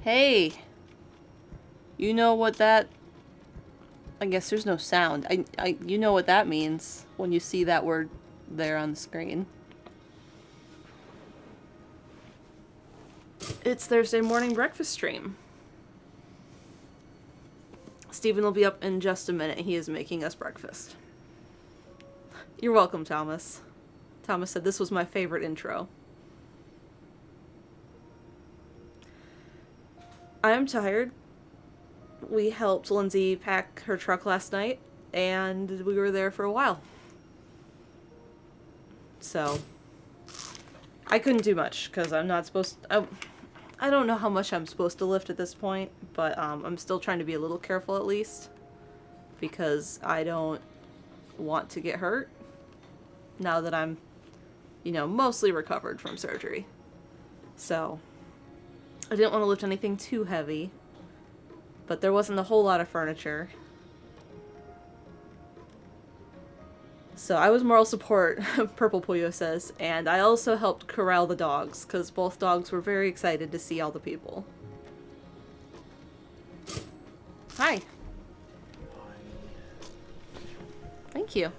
Hey, you know what that... I guess there's no sound. You know what that means when you see that word there on the screen. It's Thursday morning breakfast stream. Stephen will be up in just a minute. He is making us breakfast. You're welcome, Thomas. Thomas said this was my favorite intro. I am tired. We helped Lindsay pack her truck last night, and we were there for a while. So, I couldn't do much, because I'm not supposed to... I don't know how much I'm supposed to lift at this point, but I'm still trying to be a little careful at least, because I don't want to get hurt, now that I'm, mostly recovered from surgery. So, I didn't want to lift anything too heavy, but there wasn't a whole lot of furniture. So I was moral support, Purple Puyo says, and I also helped corral the dogs, because both dogs were very excited to see all the people. Hi. Thank you.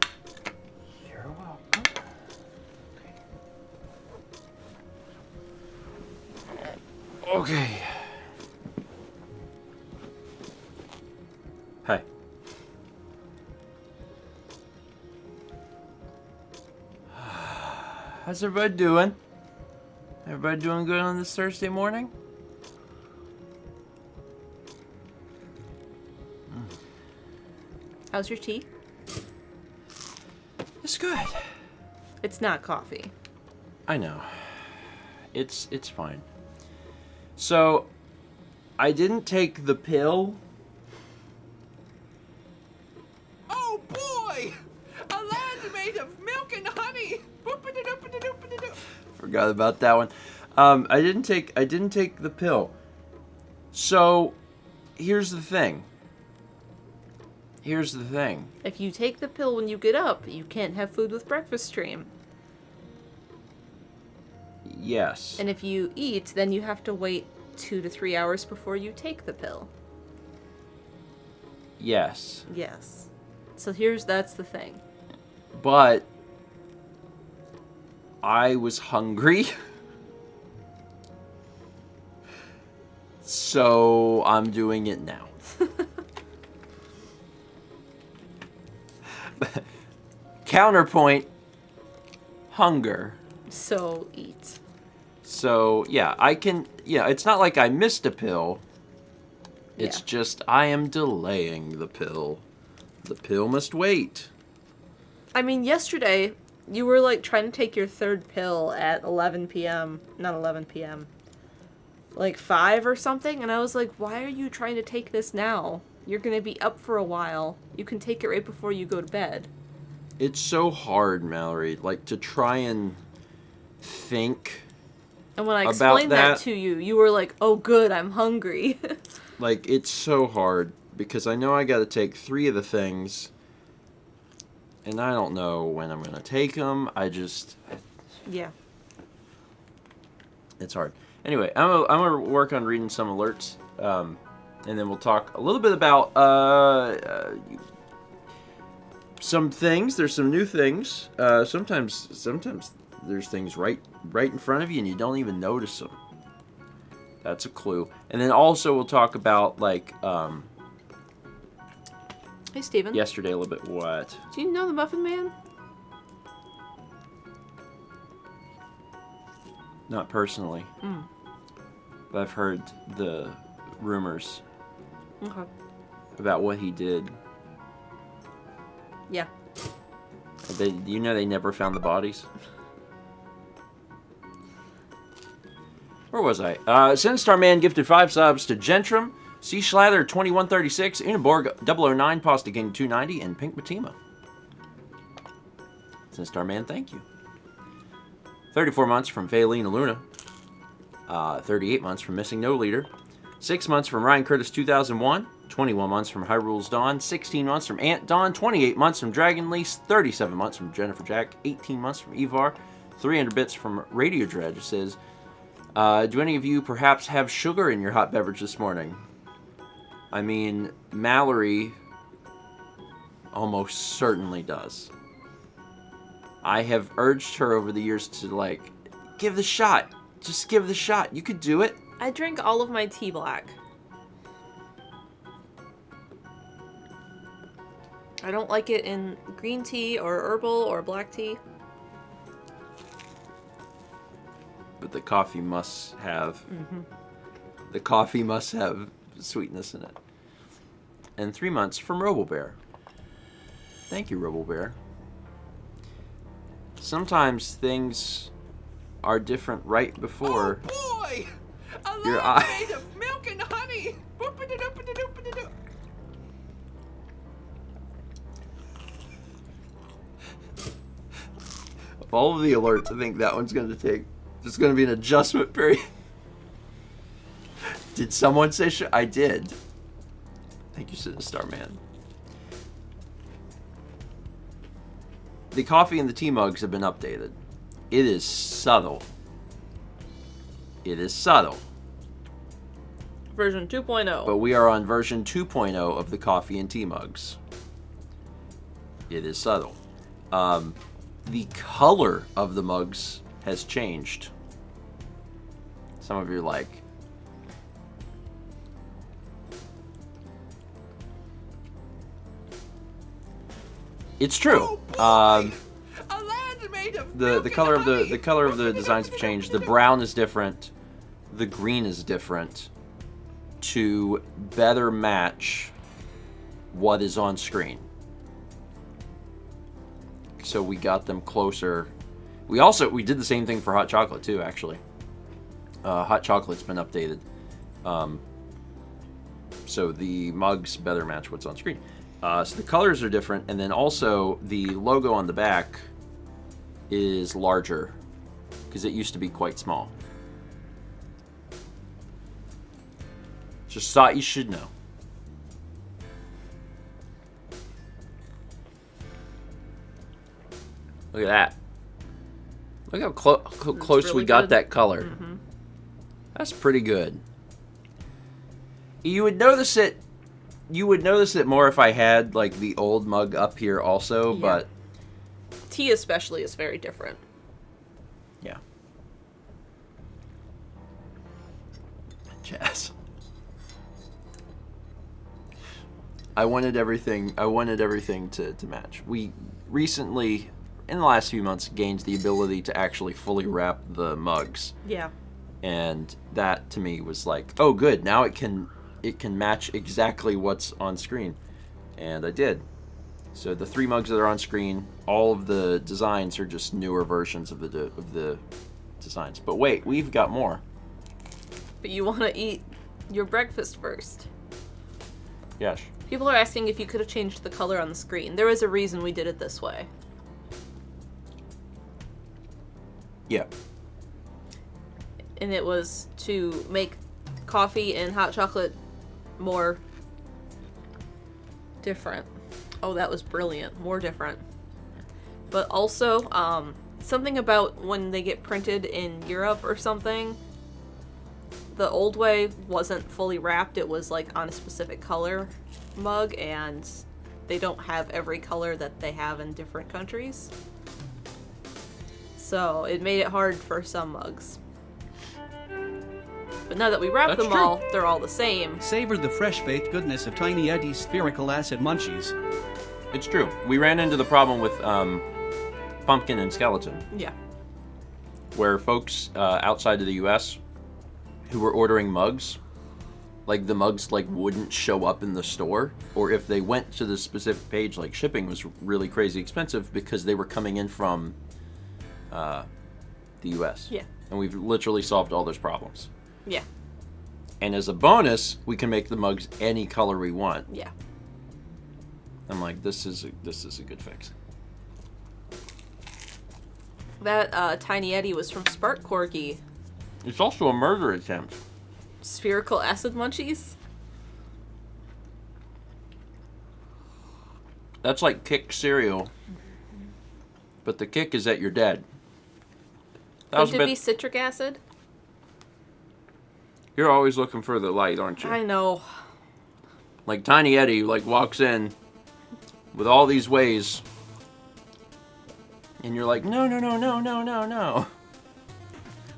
You're welcome. Okay. Hi. How's everybody doing? Everybody doing good on this Thursday morning? How's your tea? It's good. It's not coffee. I know. It's fine. So, I didn't take the pill. Oh boy! A land made of milk and honey! Forgot about that one. I didn't take the pill. So, here's the thing. If you take the pill when you get up, you can't have food with breakfast stream. Yes. And if you eat, then you have to wait 2 to 3 hours before you take the pill. Yes. Yes. So that's the thing. But I was hungry. So I'm doing it now. Counterpoint, hunger. So eat. So, yeah, it's not like I missed a pill. It's just I am delaying the pill. The pill must wait. I mean, yesterday, you were, trying to take your third pill at 11 p.m. Not 11 p.m. 5 or something, and I was like, why are you trying to take this now? You're gonna be up for a while. You can take it right before you go to bed. It's so hard, Mallory, to try and think. And when I explained that to you, you were like, oh good, I'm hungry. It's so hard, because I know I gotta take 3 of the things, and I don't know when I'm gonna take them. Yeah. It's hard. Anyway, I'm gonna work on reading some alerts, and then we'll talk a little bit about some things. There's some new things. Sometimes there's things right in front of you and you don't even notice them. That's a clue. And then also we'll talk about Hey, Steven. Yesterday a little bit. What? Do you know the Muffin Man? Not personally. But I've heard the rumors about what he did. Yeah. They never found the bodies? Where was I? Sinstar Man gifted 5 subs to Gentrum, C. Schlather 2136, Uniborg 009, Pasta King 290, and Pink Matima. Sinstar Man, thank you. 34 months from Faylene Luna. 38 months from Missing No Leader. 6 months from Ryan Curtis 2001. 21 months from Hyrule's Dawn. 16 months from Ant Dawn. 28 months from Dragon Lease. 37 months from Jennifer Jack. 18 months from Evar. 300 bits from Radio Dread. It says, Do any of you perhaps have sugar in your hot beverage this morning? I mean, Mallory almost certainly does. I have urged her over the years to, like, give the shot. Just give the shot. You could do it. I drink all of my tea black. I don't like it in green tea or herbal or black tea. But the coffee must have... The coffee must have sweetness in it. And 3 months from RoboBear. Thank you, RoboBear. Sometimes things are different right before boy! A your land eye. made of milk and honey! Boop-a-da-doop-a-da-doop-a-da-doop. Of all of the alerts, I think that one's going to take... There's going to be an adjustment period. Did someone say I did. Thank you, Star Man. The coffee and the tea mugs have been updated. It is subtle. It is subtle. Version 2.0. But we are on version 2.0 of the coffee and tea mugs. It is subtle. The color of the mugs has changed. Some of you are like, it's true. A land made of milk The color and of honey. the color of the designs have changed. The brown is different. The green is different to better match what is on screen. So we got them closer. We did the same thing for hot chocolate too, actually. Hot chocolate's been updated. So the mugs better match what's on screen. So the colors are different, and then also the logo on the back is larger because it used to be quite small. Just thought you should know. Look at that. Look how close really we got good. that color. That's pretty good. You would notice it. You would notice it more if I had like the old mug up here also, Yeah. but Tea especially is very different. yeah. Jazz. I wanted everything to match. We recently, in the last few months, gained the ability to actually fully wrap the mugs. Yeah. And that to me was like, oh good, now it can match exactly what's on screen. And I did. So the 3 mugs that are on screen, all of the designs are just newer versions of the designs. But wait, we've got more. But you want to eat your breakfast first. Yes. People are asking if you could have changed the color on the screen. There is a reason we did it this way. Yeah. And it was to make coffee and hot chocolate more different. Oh, that was brilliant. More different. But also, something about when they get printed in Europe or something, the old way wasn't fully wrapped. It was like on a specific color mug, and they don't have every color that they have in different countries. So it made it hard for some mugs. But now that we wrap That's them true. all, they're all the same. Savor the fresh-baked goodness of Tiny Eddie's spherical acid munchies. It's true. We ran into the problem with pumpkin and skeleton, Yeah. where folks outside of the U.S. who were ordering mugs, like the mugs like wouldn't show up in the store, or if they went to the specific page, like shipping was really crazy expensive because they were coming in from the U.S. Yeah. And we've literally solved all those problems. Yeah. And as a bonus, we can make the mugs any color we want. Yeah. I'm like, this is a good fix. That Tiny Eddie was from Spark Corgi. It's also a murder attempt. Spherical acid munchies? That's like Kick cereal, but the kick is that you're dead. That was Could a it be bit. citric acid? You're always looking for the light, aren't you? I know. Like Tiny Eddie, like walks in with all these ways, and you're like, no, no, no, no, no, no, no,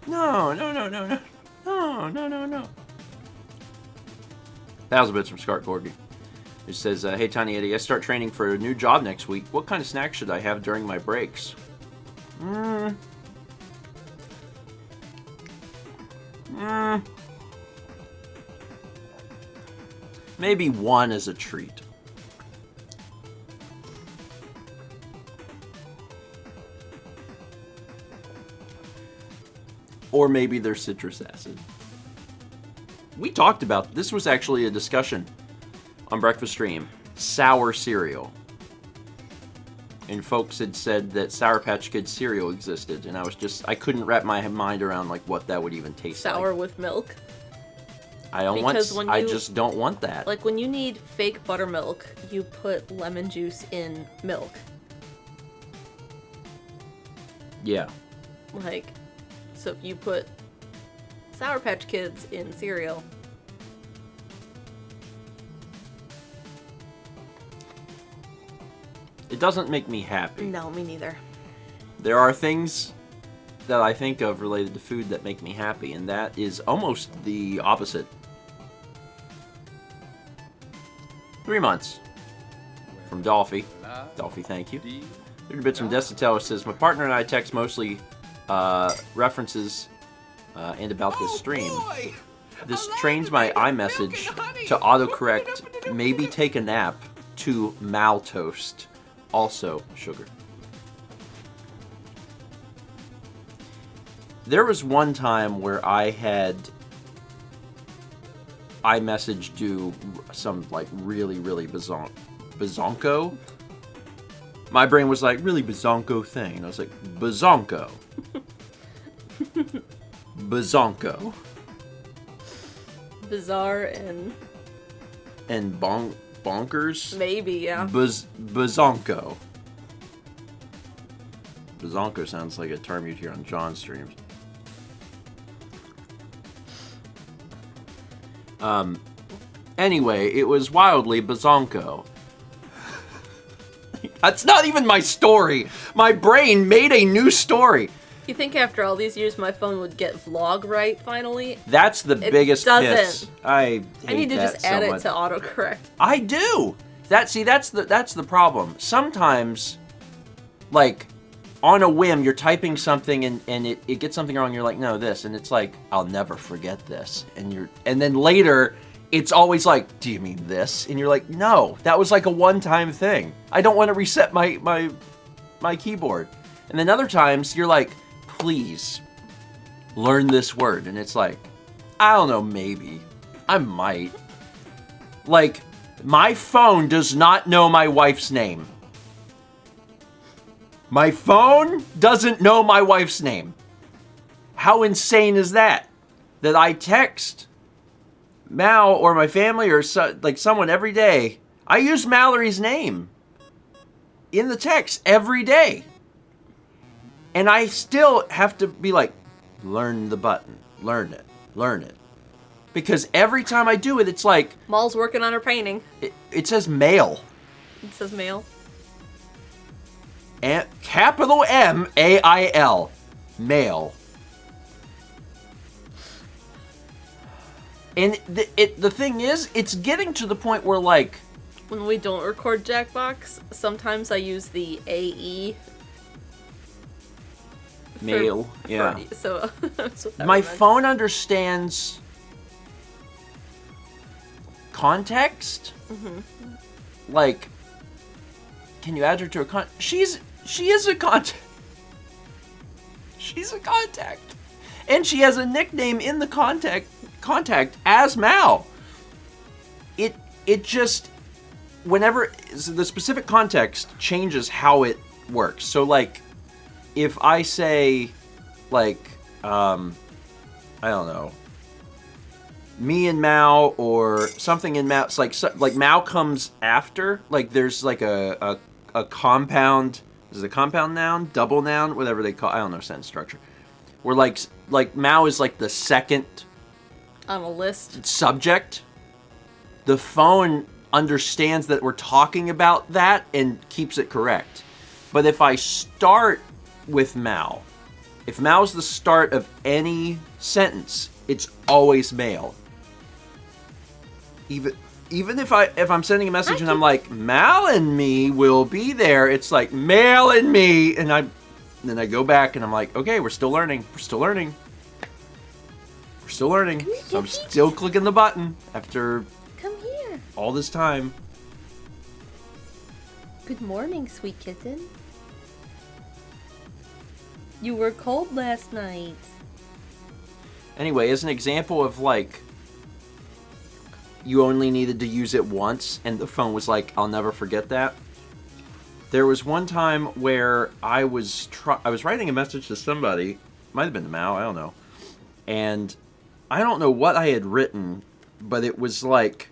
no, no, no, no, no, no, no, no, no. 1,000 bits from Scar Corgi. It says, hey Tiny Eddie, I start training for a new job next week. What kind of snacks should I have during my breaks? Maybe one as a treat. Or maybe there's citrus acid. We talked about, this was actually a discussion on Breakfast Stream. Sour cereal. And folks had said that Sour Patch Kids cereal existed, and I couldn't wrap my mind around like what that would even taste like. Sour with milk. I just don't want that. Like when you need fake buttermilk, you put lemon juice in milk. Yeah. Like, so if you put Sour Patch Kids in cereal. It doesn't make me happy. No, me neither. There are things that I think of related to food that make me happy, and that is almost the opposite. 3 months. From Dolphy. Dolphy, thank you. 30 bits from Desitella says, my partner and I text mostly references and about this stream. Boy! This trains my iMessage to autocorrect maybe take a nap to maltoast. Also sugar. There was one time where I had iMessage do some like really bazonko. My brain was like, really bazonko thing. And I was like, bazonko. Bazonko. Bizarre And bonkers? maybe, yeah. Bazonko. Bazonko sounds like a term you'd hear on John's streams. Anyway, it was wildly bazonko. That's not even my story. My brain made a new story. You think after all these years my phone would get vlog right finally? That's the biggest doesn't. piss. I need to that just so add much. it to autocorrect. I do. That's the problem. Sometimes, like, on a whim, you're typing something and it gets something wrong. You're like, no, this, and it's like, I'll never forget this. And then later, it's always like, do you mean this? And you're like, no, that was like a one-time thing. I don't want to reset my keyboard. And then other times, you're like, please learn this word, and it's like, I don't know, maybe I might. Like, my phone does not know my wife's name. My phone doesn't know my wife's name. How insane is that? That I text Mal or my family or someone every day. I use Mallory's name in the text every day. And I still have to be like, learn the button. Learn it. Because every time I do it, it's like... Maul's working on her painting. It says mail. It says mail. And capital M-A-I-L. Mail. And the thing is, it's getting to the point where, like... When we don't record Jackbox, sometimes I use the AE. Mail, yeah. So my phone understands context. Mm-hmm. Like, can you add her to a she is a contact. She's a contact, and she has a nickname in the contact as Mal. It just whenever the specific context changes how it works. So like, if I say, like, I don't know, me and Mao or something in Mao, it's like Mao comes after, like there's like a compound, is it a compound noun, double noun, whatever they call, I don't know sentence structure, where like Mao is like the second On a list. subject, the phone understands that we're talking about that and keeps it correct. But if I start with Mal, if Mal's the start of any sentence, it's always male. Even if I'm sending a message and I'm like, Mal and me will be there, it's like Mal and me, and then I go back and I'm like, okay, we're still learning. We're still learning. We're still learning. So I'm still clicking the button after Come here. all this time. Good morning, sweet kitten. You were cold last night. Anyway, as an example of like, you only needed to use it once and the phone was like, I'll never forget that. There was one time where I was writing a message to somebody, might have been to Mao, I don't know. And I don't know what I had written, but it was like,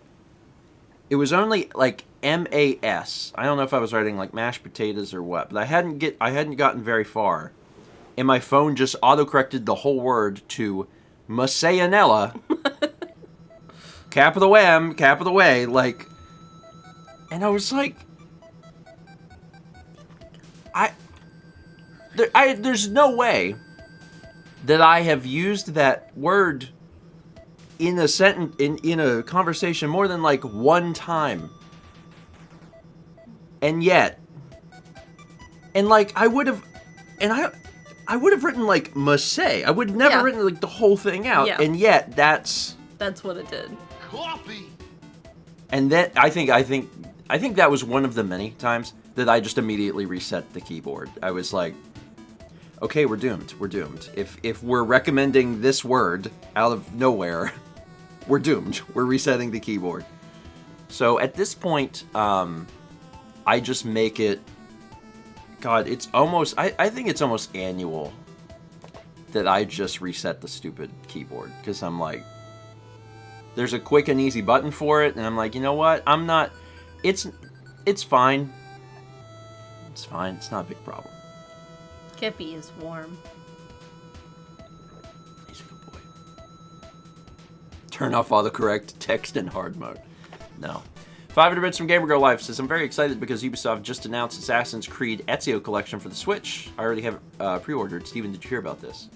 it was only like MAS. I don't know if I was writing like mashed potatoes or what, but I hadn't gotten very far. And my phone just autocorrected the whole word to Masayanella. Capital M, capital A, like, and I was like, there's no way that I have used that word in a sentence, in a conversation more than like one time. And yet, and like, I would have written like Massé. I would have never written like the whole thing out. Yeah. And yet, that's what it did. Coffee. And that I think that was one of the many times that I just immediately reset the keyboard. I was like, okay, we're doomed. We're doomed. If we're recommending this word out of nowhere, we're doomed. We're resetting the keyboard. So at this point, I just make it. God, it's almost. I think it's almost annual that I just reset the stupid keyboard because I'm like, there's a quick and easy button for it, and I'm like, you know what? I'm not. It's fine. It's fine. It's not a big problem. Kippy is warm. He's a good boy. Turn off autocorrect, text in hard mode. No. 500 Bits from Gamer Girl Life says, I'm very excited because Ubisoft just announced Assassin's Creed Ezio Collection for the Switch. I already have it pre-ordered. Steven, did you hear about this?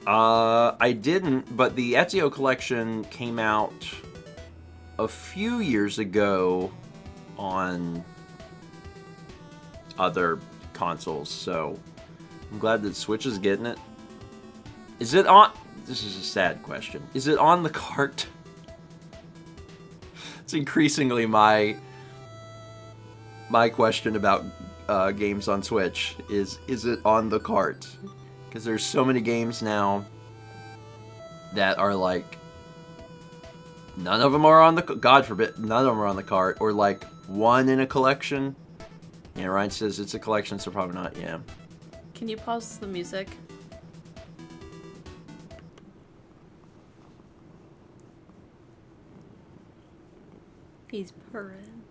I didn't, but the Ezio Collection came out a few years ago on other consoles, so I'm glad that Switch is getting it. Is it on... This is a sad question. Is it on the cart? It's increasingly my question about games on Switch is it on the cart? Because there's so many games now that are like, none of them are on the, God forbid, none of them are on the cart, or like one in a collection. Yeah, Ryan says it's a collection, so probably not, yeah. Can you pause the music? He's purring.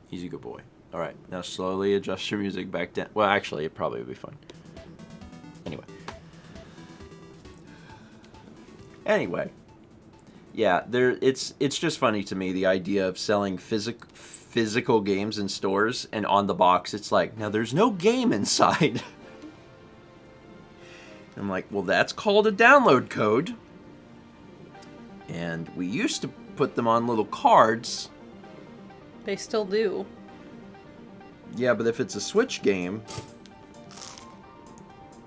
He's a good boy. Alright, now slowly adjust your music back down. Well, actually, it probably would be fine. Anyway. Yeah, it's just funny to me, the idea of selling physical games in stores, and on the box it's like, now there's no game inside. I'm like, well, that's called a download code. And we used to put them on little cards. They still do. Yeah, but if it's a Switch game,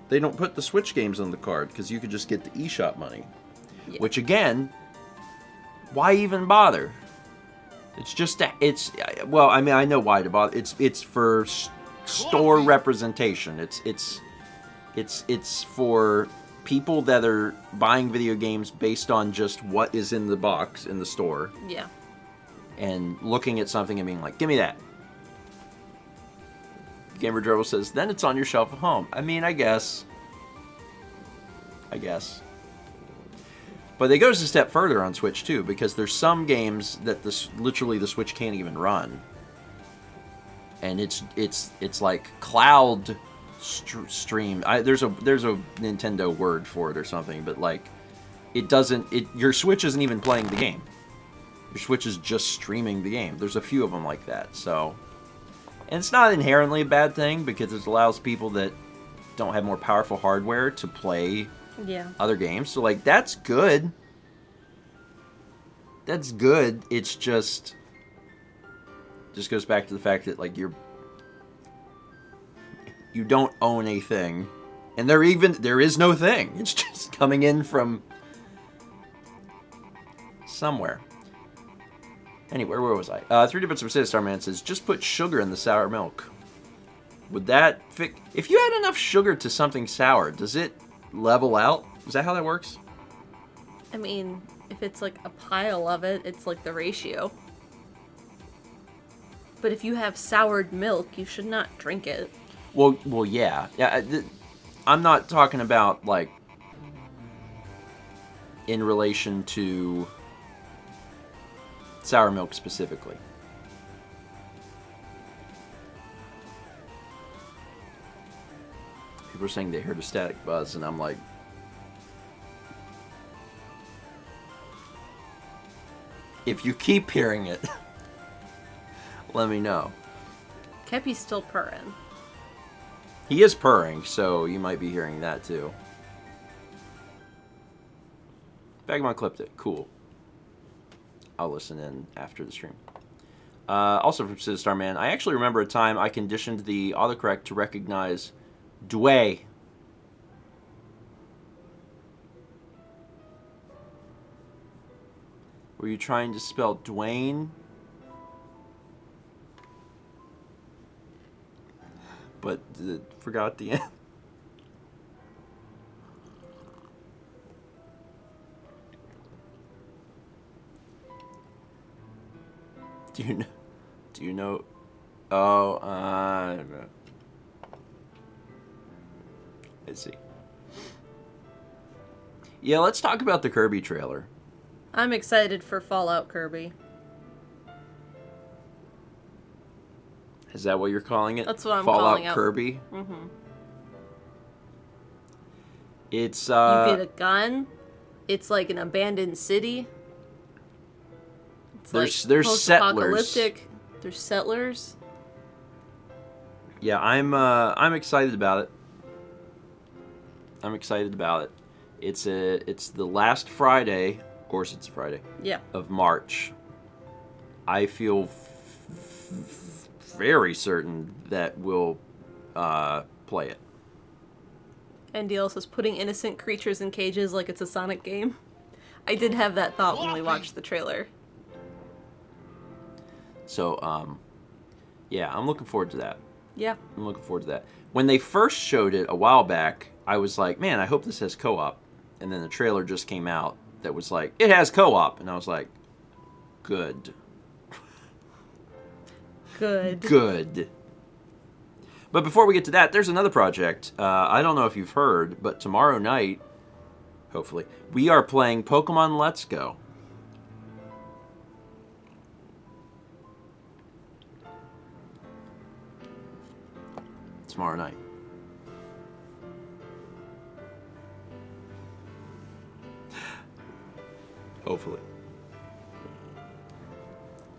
they don't put the Switch games on the card, because you could just get the eShop money. Yeah. Which, again, why even bother? It's just, well, I mean, I know why to bother. It's for store representation. It's for people that are buying video games based on just what is in the box in the store. Yeah. And looking at something and being like, give me that. Gamer Dribble says, then it's on your shelf at home. I mean, I guess. But it goes a step further on Switch too, because there's some games that literally the Switch can't even run, and it's like cloud stream. There's a Nintendo word for it or something, but like it doesn't. Your Switch isn't even playing the game. Your Switch is just streaming the game. There's a few of them like that. So, and it's not inherently a bad thing because it allows people that don't have more powerful hardware to play other games. So like that's good. That's good. It's just goes back to the fact that like you don't own a thing, and there is no thing. It's just coming in from somewhere. Anyway, where was I? 3 Bits of Star Man says, just put sugar in the sour milk. Would that fix... If you add enough sugar to something sour, does it level out? Is that how that works? I mean, if it's like a pile of it, it's like the ratio. But if you have soured milk, you should not drink it. Well, yeah. I'm not talking about, like, in relation to sour milk specifically. People are saying they heard a static buzz, and I'm like... If you keep hearing it, let me know. Kepi's still purring. He is purring, so you might be hearing that too. Vagabond clipped it. Cool. I'll listen in after the stream. Also from Sid Starman, I actually remember a time I conditioned the autocorrect to recognize Dway. Were you trying to spell Dwayne? But forgot the end. Do you know? Oh, I see. Yeah, let's talk about the Kirby trailer. I'm excited for Fallout Kirby. Is that what you're calling it? That's what I'm Fallout calling it. Kirby? Mm-hmm. It's, You get a gun. It's like an abandoned city. It's there's like settlers. post-apocalyptic. There's settlers. Yeah, I'm excited about it. I'm excited about it. It's the last Friday, of course it's a Friday. Yeah. Of March. I feel very certain that we'll play it. NDL says putting innocent creatures in cages like it's a Sonic game. I did have that thought when we watched the trailer. So, yeah, I'm looking forward to that. Yeah. I'm looking forward to that. When they first showed it a while back, I was like, man, I hope this has co-op. And then the trailer just came out that was like, it has co-op. And I was like, good. Good. Good. But before we get to that, there's another project. I don't know if you've heard, but tomorrow night, hopefully, we are playing Pokemon Let's Go. Tomorrow night. Hopefully.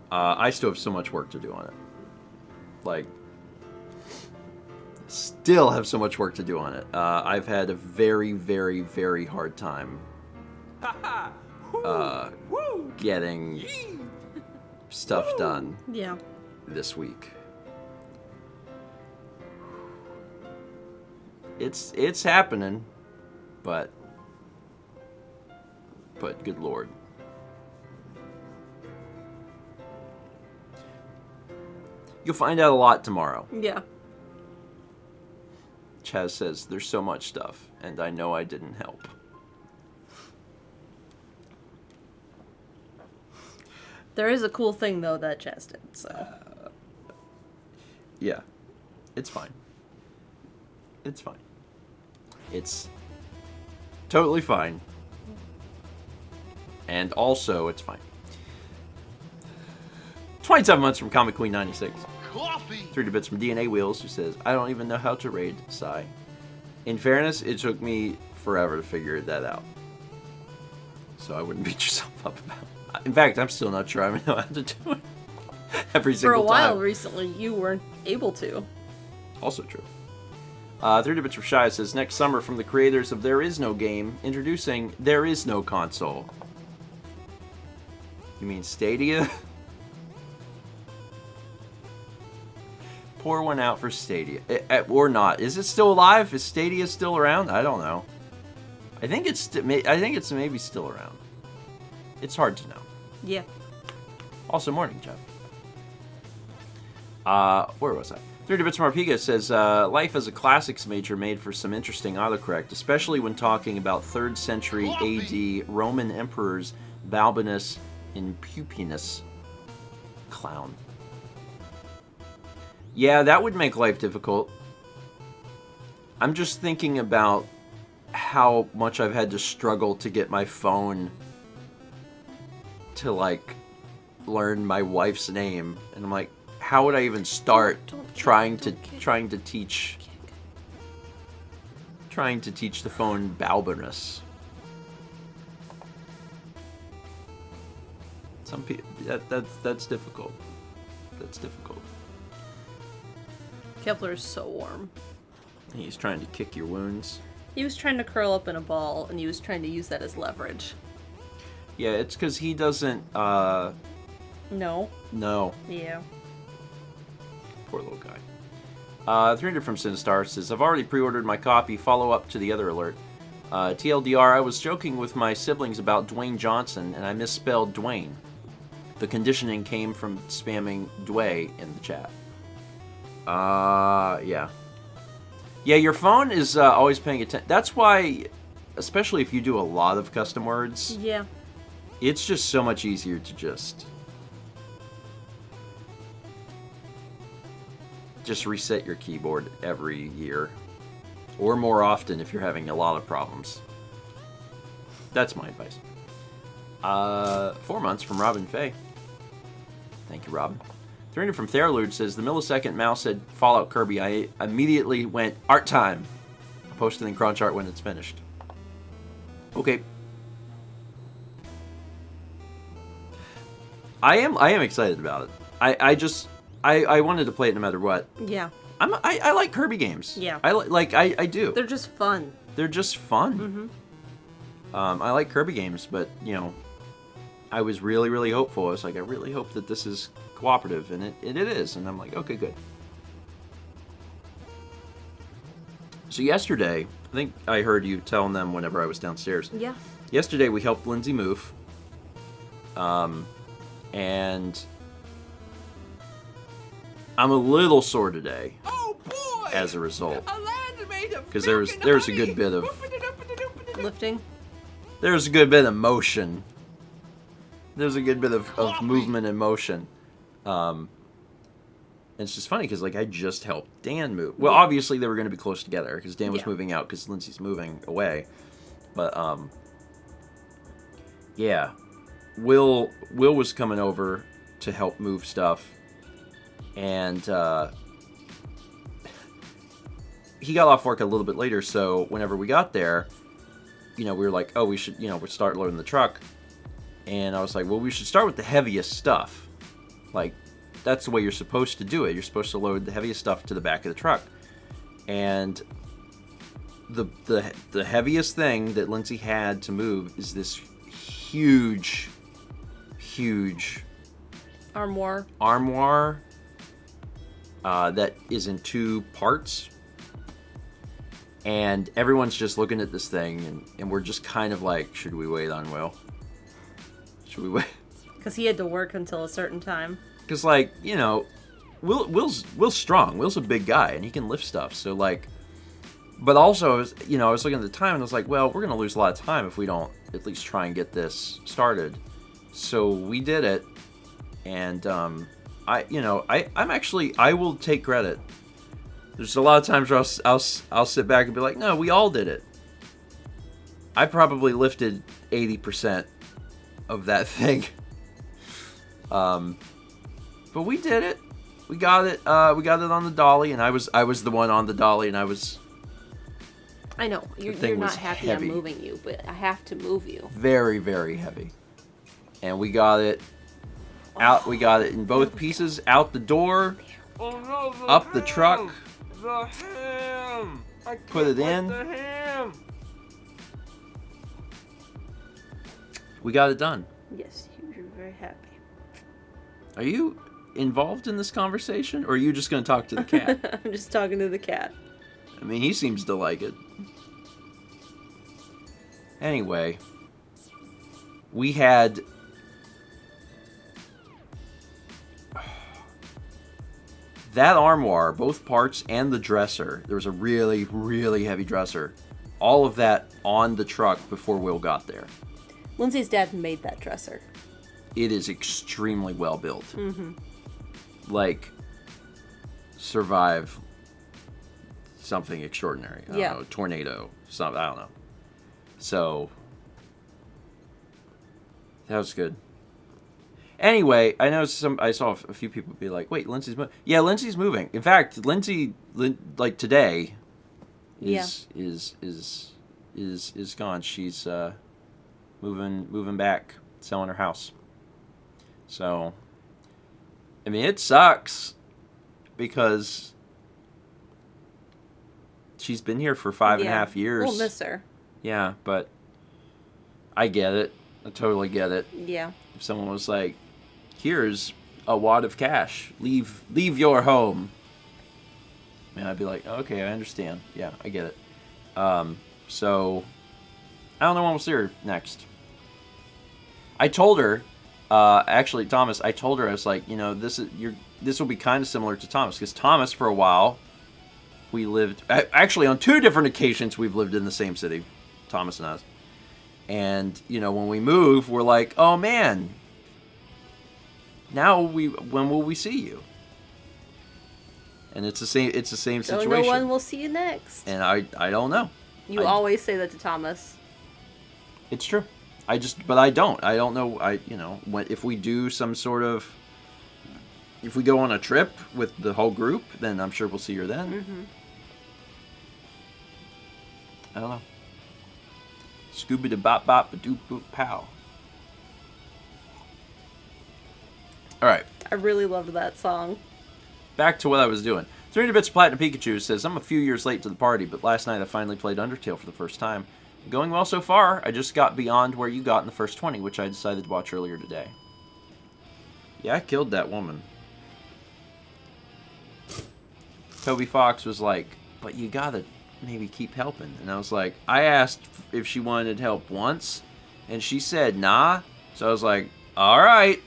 I still have so much work to do on it. Like, still have so much work to do on it. I've had a very, very, very hard time getting stuff done this week. It's happening, but good Lord. You'll find out a lot tomorrow. Yeah. Chaz says, there's so much stuff, and I know I didn't help. There is a cool thing, though, that Chaz did, so. Yeah. It's fine. It's fine. It's totally fine. And also, it's fine. 27 months from Comic Queen 96. Coffee. 30 bits from DNA Wheels, who says, I don't even know how to raid, sigh. In fairness, it took me forever to figure that out. So I wouldn't beat yourself up about it. In fact, I'm still not sure I know how to do it. Every For single a while time. recently, you weren't able to. Also true. 30 bits from Shy says, next summer from the creators of There Is No Game, introducing There Is No Console. You mean Stadia? Pour one out for Stadia. Or not. Is it still alive? Is Stadia still around? I don't know. I think it's maybe still around. It's hard to know. Yeah. Also, morning, Jeff. Where was I? 30 Bits from Arpiga says, life as a classics major made for some interesting autocorrect, especially when talking about 3rd century AD Roman emperors Balbinus and Pupienus. Clown. Yeah, that would make life difficult. I'm just thinking about how much I've had to struggle to get my phone to, like, learn my wife's name. And I'm like, how would I even start trying to teach the phone Balbinus? Some people that's difficult. That's difficult. Kepler is so warm. He's trying to kick your wounds. He was trying to curl up in a ball, and he was trying to use that as leverage. Yeah, it's because he doesn't, No. no. Yeah. Poor little guy. 300 from Sinistar says, I've already pre-ordered my copy. Follow up to the other alert. TLDR, I was joking with my siblings about Dwayne Johnson, and I misspelled Dwayne. The conditioning came from spamming Dway in the chat. Yeah. Yeah, your phone is always paying attention. That's why, especially if you do a lot of custom words, Yeah. it's just so much easier to just reset your keyboard every year. Or more often if you're having a lot of problems. That's my advice. 4 months from Robin Fay. Thank you, Robin. 300 from Theralude says, the millisecond Mouse said Fallout Kirby, I immediately went, art time. I'll post it in crunch art when it's finished. Okay. I am excited about it. I wanted to play it no matter what. Yeah. I like Kirby games. Yeah. I do. They're just fun. They're just fun. Mm-hmm. I like Kirby games, but, you know, I was really, really hopeful. I was like, I really hope that this is cooperative, and it is. And I'm like, okay, good. So yesterday, I think I heard you telling them whenever I was downstairs. Yeah. Yesterday, we helped Lindsay move. And I'm a little sore today. Oh boy! As a result. A land made of Because milk there was a and good honey. bit of Lifting. there's a good bit of motion. There's a good bit of movement and motion. And it's just funny because, like, I just helped Dan move. Well, obviously they were going to be close together because Dan was moving out because Lindsay's moving away. But yeah, Will was coming over to help move stuff, and he got off work a little bit later. So whenever we got there, you know, we were like, oh, we should, you know, we'll start loading the truck. And I was like, well, we should start with the heaviest stuff. Like, that's the way you're supposed to do it. You're supposed to load the heaviest stuff to the back of the truck. And the heaviest thing that Lindsay had to move is this huge armoire that is in 2 parts. And everyone's just looking at this thing, and we're just kind of like, should we wait on Will? Should we wait? Because he had to work until a certain time. Because, like, you know, Will's strong. Will's a big guy, and he can lift stuff. So, like, but also, I was looking at the time, and I was like, well, we're going to lose a lot of time if we don't at least try and get this started. So we did it, and I will take credit. There's a lot of times where I'll sit back and be like, no, we all did it. I probably lifted 80% of that thing. But we did it. We got it. We got it on the dolly, and I was the one on the dolly, and I was. I know you're not happy heavy. I'm moving you, but I have to move you. Very, very heavy. And we got it out. We got it in both pieces, out the door, up the truck, The ham. I can't put it put in. The ham. We got it done. Yes, you're very happy. Are you involved in this conversation, or are you just going to talk to the cat? I'm just talking to the cat. I mean, he seems to like it. Anyway, we had that armoire, both parts and the dresser. There was a really, really heavy dresser. All of that on the truck before Will got there. Lindsay's dad made that dresser. It is extremely well built. Mm-hmm. Like, survive something extraordinary. I don't know, tornado, something, I don't know. So, that was good. Anyway, I know I saw a few people be like, wait, Lindsay's moving. Yeah, Lindsay's moving. In fact, Lindsay, like today, is gone. She's moving back, selling her house. So, I mean, it sucks because she's been here for 5.5 years. We'll miss her. Yeah, but I get it. I totally get it. Yeah. If someone was like, here's a wad of cash, leave your home, and I'd be like, okay, I understand. Yeah, I get it. So I don't know when we'll see her next. I told her, actually, Thomas, I told her, I was like, you know, this will be kind of similar to Thomas, because Thomas, for a while, we lived, actually on 2 different occasions, we've lived in the same city, Thomas and us. And, you know, when we move, we're like, oh man, when will we see you? And it's the same situation. Don't know when we'll see you next. And I don't know. You always say that to Thomas. It's true. But I don't know. If we do some sort of, if we go on a trip with the whole group, then I'm sure we'll see her then. Mm-hmm. I don't know. Scooby da bop bop ba doop boop pow. All right. I really loved that song. Back to what I was doing. 300 Bits of Platinum Pikachu says, I'm a few years late to the party, but last night I finally played Undertale for the first time. Going well so far. I just got beyond where you got in the first 20, which I decided to watch earlier today. Yeah, I killed that woman. Toby Fox was like, but you gotta maybe keep helping. And I was like, I asked if she wanted help once, and she said nah. So I was like, alright.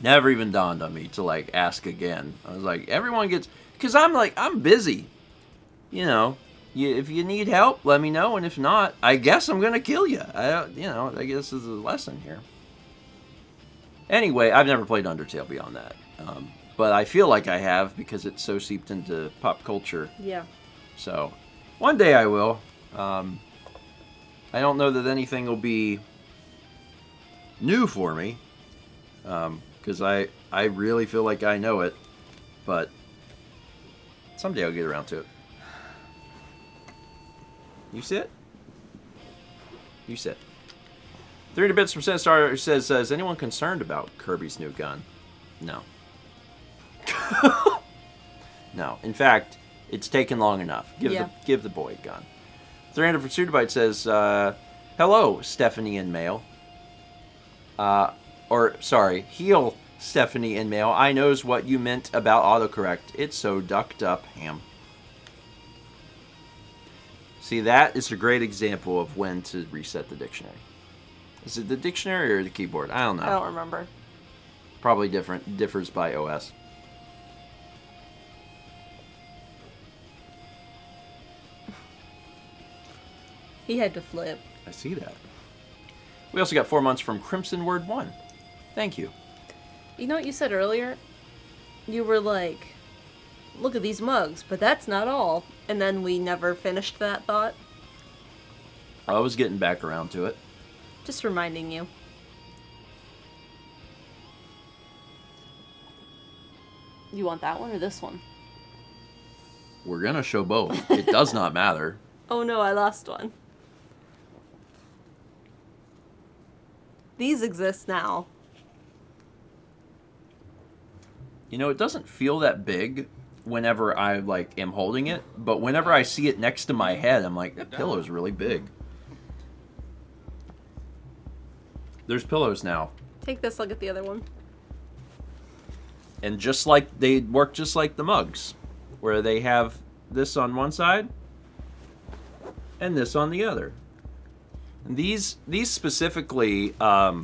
Never even dawned on me to like ask again. I was like, everyone gets, because I'm busy. You know, if you need help, let me know, and if not, I guess I'm gonna kill you. I guess this is a lesson here. Anyway, I've never played Undertale beyond that, but I feel like I have because it's so seeped into pop culture. Yeah. So, one day I will. I don't know that anything will be new for me. Because I really feel like I know it, but someday I'll get around to it. You sit? You sit. 300 Bits from Sinistar says, is anyone concerned about Kirby's new gun? No. No. In fact, it's taken long enough. Give the boy a gun. 300 from Sudabyte says, hello, Stephanie in mail. Heal Stephanie in mail. I knows what you meant about autocorrect. It's so ducked up, ham. See, that is a great example of when to reset the dictionary. Is it the dictionary or the keyboard? I don't know. I don't remember. Probably differs by OS. He had to flip. I see that. We also got 4 months from Crimson Word 1. Thank you. You know what you said earlier? You were like, look at these mugs, but that's not all. And then we never finished that thought. I was getting back around to it. Just reminding you. You want that one or this one? We're going to show both. It does not matter. Oh no, I lost one. These exist now. You know, it doesn't feel that big whenever I, like, am holding it. But whenever I see it next to my head, I'm like, that pillow's really big. There's pillows now. Take this, look at the other one. And just like, they work just like the mugs. Where they have this on one side and this on the other. And these specifically are,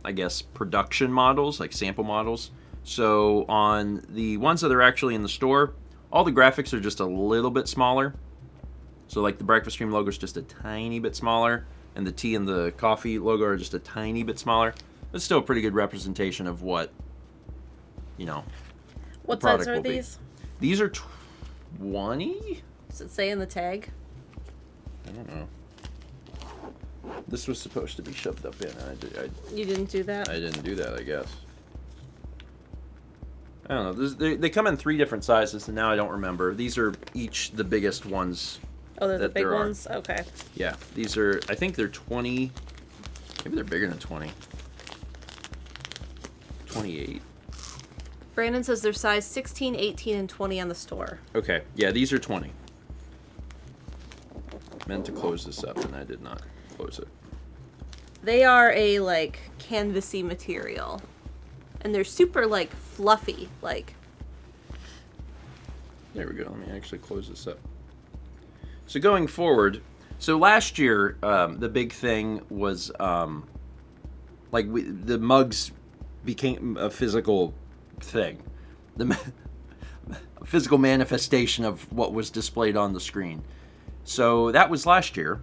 I guess, production models, like sample models. So on the ones that are actually in the store, all the graphics are just a little bit smaller. So like the Breakfast Stream logo is just a tiny bit smaller, and the tea and the coffee logo are just a tiny bit smaller. It's still a pretty good representation of what, you know, what the product size are will be. these? These are 20? Does it say in the tag? I don't know. This was supposed to be shoved up in. You didn't do that? I didn't do that, I guess. I don't know. They come in 3 different sizes, and now I don't remember. These are each the biggest ones. Oh, they're the that big there are. ones? Okay. Yeah, these are, I think they're 20. Maybe they're bigger than 20. 28. Brandon says they're size 16, 18, and 20 on the store. Okay, yeah, these are 20. Meant to close this up, and I did not close it. They are a, like, canvasy material. And they're super, like, fluffy. Like, There we go. Let me actually close this up. So going forward, so last year, the big thing was, the mugs became a physical thing. A physical manifestation of what was displayed on the screen. So that was last year,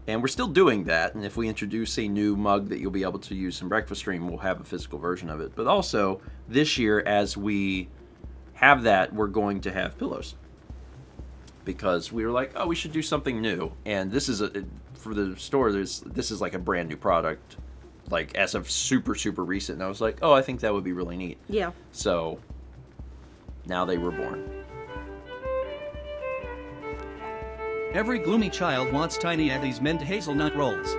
and we're still doing that. And if we introduce a new mug that you'll be able to use in Breakfast Stream, we'll have a physical version of it. But also, this year, as we have that, we're going to have pillows. Because we were like, oh, we should do something new. And this is, for the store, this is like a brand new product. Like, as of super, super recent. And I was like, oh, I think that would be really neat. yeah. So, now they were born. Every gloomy child wants Tiny Eddie's mint hazelnut rolls.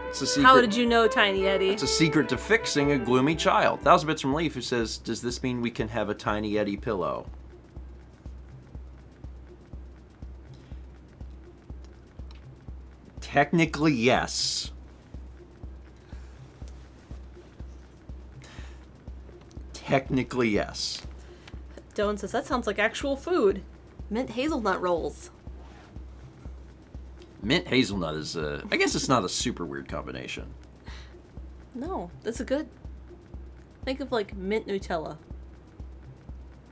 It's a secret. How did you know, Tiny Eddie? It's a secret to fixing a gloomy child. 1,000 Bits from Leaf, who says, does this mean we can have a Tiny Eddie pillow? Technically, yes. Technically, yes. Dylan says, that sounds like actual food. Mint hazelnut rolls. Mint hazelnut is I guess it's not a super weird combination. No, that's a good. Think of, like, mint Nutella.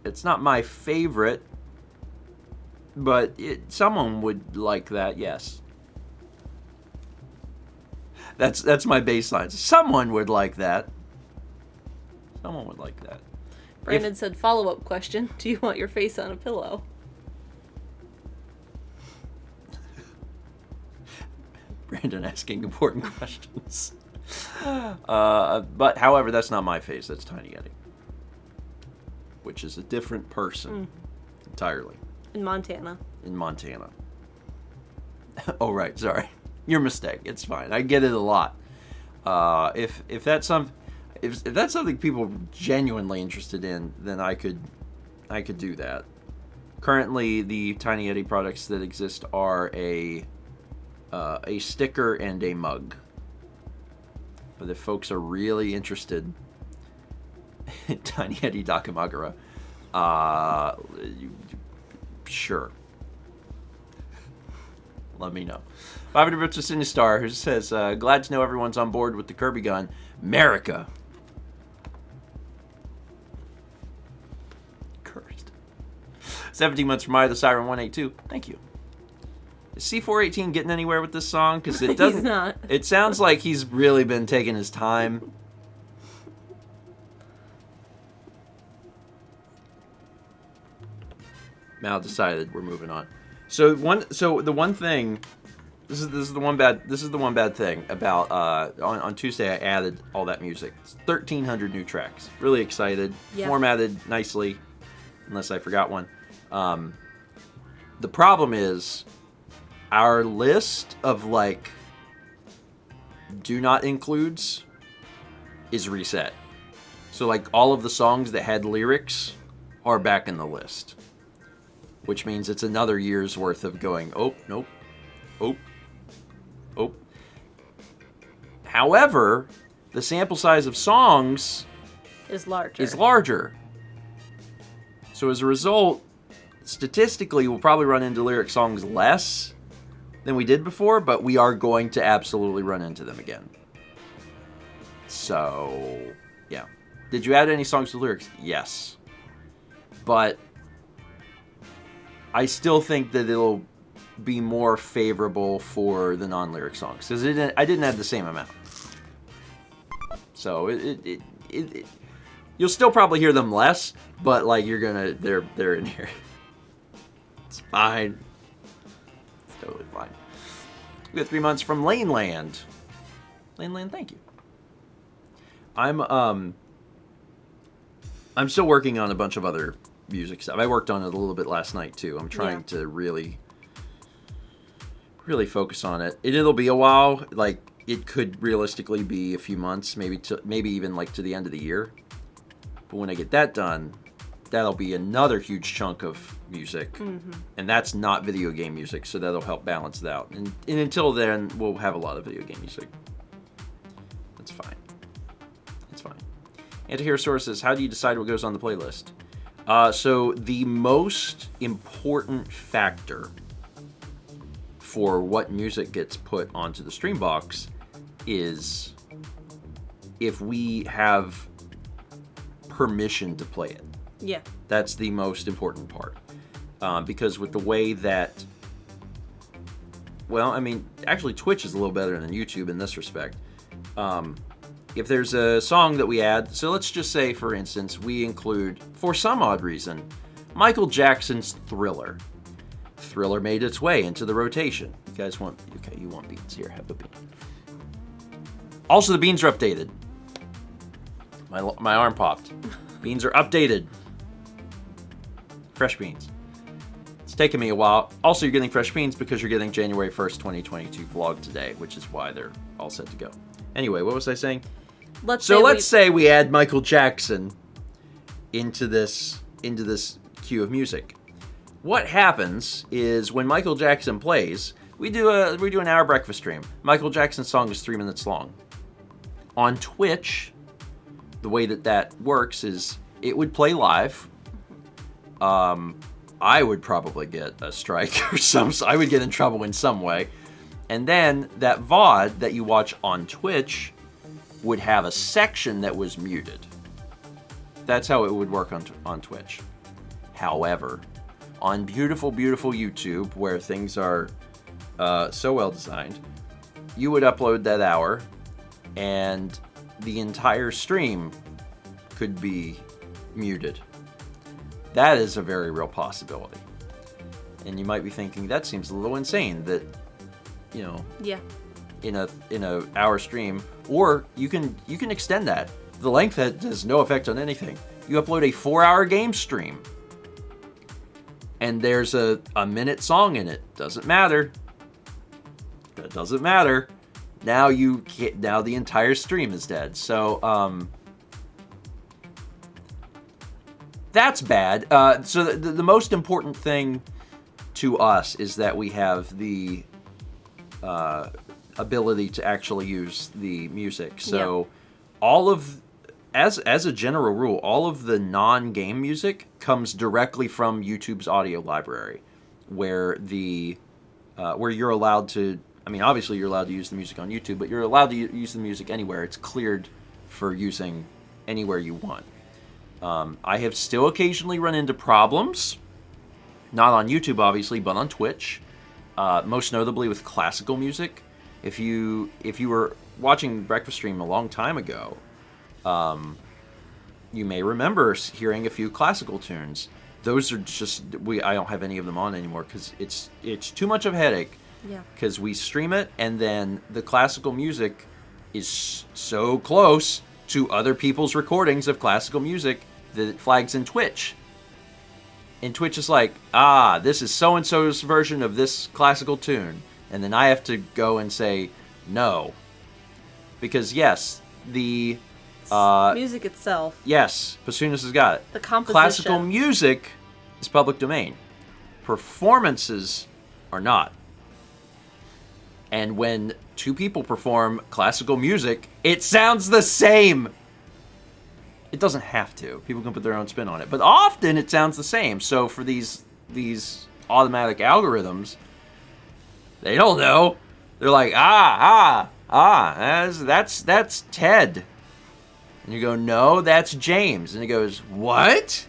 It's not my favorite, but someone would like that, yes. That's my baseline. Someone would like that. Someone would like that. Brandon said, follow-up question. Do you want your face on a pillow? Brandon asking important questions. But, however, that's not my face. That's Tiny Eddie. Which is a different person. Entirely. In Montana. In Montana. Oh, right. Sorry. Your mistake. It's fine. I get it a lot. If that's something people are genuinely interested in, then I could do that. Currently, the Tiny Eddie products that exist are a sticker and a mug. But if folks are really interested in Tiny Eddie Dakamagara, sure. Let me know. 500 Bits with Cindy Star, who says, glad to know everyone's on board with the Kirby gun. America. Cursed. 17 months from Maya the Siren 182. Thank you. Is C418 getting anywhere with this song? Because it doesn't. He's not. It sounds like he's really been taking his time. Mal decided we're moving on. So the one thing, this is the one bad thing about on Tuesday I added all that music. It's 1,300 new tracks. Really excited. Yep. Formatted nicely, unless I forgot one. The problem is our list of like do not includes is reset. So like all of the songs that had lyrics are back in the list. Which means it's another year's worth of going, oh, nope, oh, oh. However, the sample size of songs Is larger. is larger. So as a result, statistically, we'll probably run into lyric songs less than we did before, but we are going to absolutely run into them again. So, yeah. Did you add any songs with lyrics? Yes. But I still think that it'll be more favorable for the non-lyric songs because I didn't add the same amount. So you'll still probably hear them less, but like they're in here. It's fine. It's totally fine. We got 3 months from Laneland. Laneland, thank you. I'm still working on a bunch of other music stuff. I worked on it a little bit last night too. I'm trying to really focus on it. It'll be a while. Like it could realistically be a few months, maybe even like to the end of the year. But when I get that done, that'll be another huge chunk of music, and that's not video game music, so that'll help balance it out. And until then, we'll have a lot of video game music. That's fine. It's fine. Antihero Source says, how do you decide what goes on the playlist? So the most important factor for what music gets put onto the stream box is if we have permission to play it. Yeah. That's the most important part. Because with the way that... Well, I mean, actually Twitch is a little better than YouTube in this respect. If there's a song that we add, so let's just say, for instance, we include, for some odd reason, Michael Jackson's Thriller. Thriller made its way into the rotation. You guys want, okay, you want beans. Here, have a bean. Also, the beans are updated. My arm popped. Beans are updated. Fresh beans. It's taken me a while. Also, you're getting fresh beans because you're getting January 1st, 2022 vlog today, which is why they're all set to go. Anyway, what was I saying? Let's say we add Michael Jackson into this queue of music. What happens is when Michael Jackson plays, we do an hour breakfast stream. Michael Jackson's song is 3 minutes long. On Twitch, the way that works is it would play live. I would probably get a strike or I would get in trouble in some way. And then that VOD that you watch on Twitch would have a section that was muted. That's how it would work on Twitch. However, on beautiful, beautiful YouTube, where things are so well designed, you would upload that hour, and the entire stream could be muted. That is a very real possibility. And you might be thinking, that seems a little insane that, you know, yeah, in a hour stream, or you can extend that. The length that has no effect on anything. You upload a 4-hour game stream, and there's a minute song in it. Doesn't matter. That doesn't matter. Now the entire stream is dead. So that's bad. So the most important thing to us is that we have the ability to actually use the music. So all of, as a general rule, all of the non-game music comes directly from YouTube's audio library, where you're allowed to, I mean, obviously you're allowed to use the music on YouTube, but you're allowed to use the music anywhere. It's cleared for using anywhere you want. I have still occasionally run into problems, not on YouTube obviously, but on Twitch, most notably with classical music. If you were watching Breakfast Stream a long time ago, you may remember hearing a few classical tunes. those are just I don't have any of them on anymore because it's too much of a headache. Yeah. Because we stream it, and then the classical music is so close to other people's recordings of classical music that it flags in Twitch. And Twitch is like, this is so-and-so's version of this classical tune. And then I have to go and say, no. Because, yes, the... music itself. Yes, Pasunas has got it. The composition. Classical music is public domain. Performances are not. And when two people perform classical music, it sounds the same. It doesn't have to. People can put their own spin on it. But often it sounds the same. So for these automatic algorithms, they don't know. They're like, that's Ted. And you go, no, that's James. And he goes, what?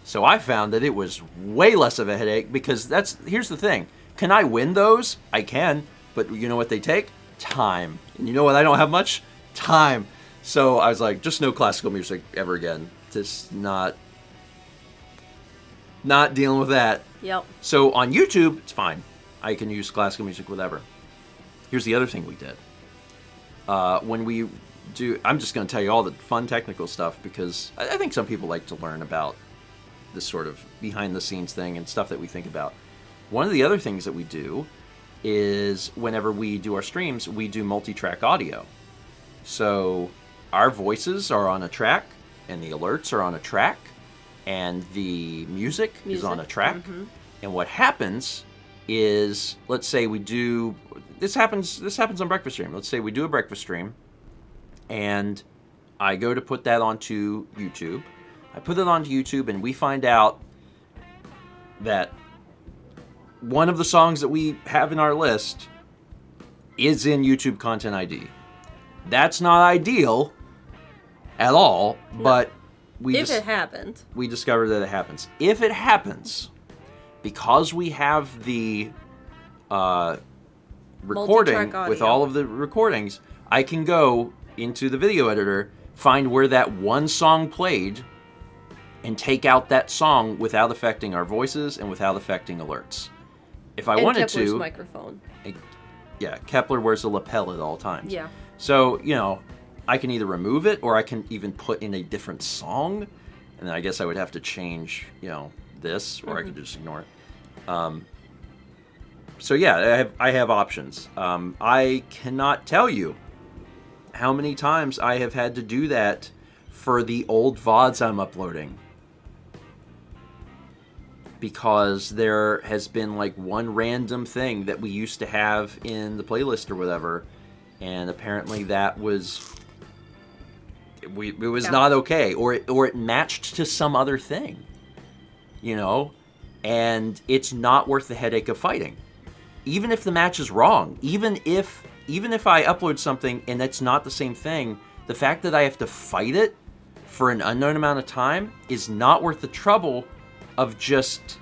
So I found that it was way less of a headache because here's the thing. Can I win those? I can. But you know what they take? Time. And you know what I don't have much? Time. So I was like, just no classical music ever again. Just not dealing with that. Yep. So on YouTube, it's fine. I can use classical music, whatever. Here's the other thing we did. When we do, I'm just going to tell you all the fun technical stuff because I think some people like to learn about this sort of behind-the-scenes thing and stuff that we think about. One of the other things that we do is whenever we do our streams, we do multi-track audio. So our voices are on a track, and the alerts are on a track, and the music is on a track. Mm-hmm. And what happens is, let's say we do, this happens on breakfast stream. Let's say we do a breakfast stream, and I go to put that onto YouTube. I put it onto YouTube, and we find out that one of the songs that we have in our list is in YouTube Content ID. That's not ideal at all, no. But it happened. We discovered that it happens. If it happens, because we have the recording with all of the recordings, I can go into the video editor, find where that one song played, and take out that song without affecting our voices and without affecting alerts. If I wanted Kepler's to... microphone. Yeah, Kepler wears a lapel at all times. Yeah. So, I can either remove it or I can even put in a different song. And then I guess I would have to change, this, or I could just ignore it. So yeah, I have options. I cannot tell you how many times I have had to do that for the old VODs I'm uploading. Because there has been like one random thing that we used to have in the playlist or whatever, and apparently that was it was not okay, or it matched to some other thing, and it's not worth the headache of fighting. Even if the match is wrong, even if I upload something and it's not the same thing, the fact that I have to fight it for an unknown amount of time is not worth the trouble of just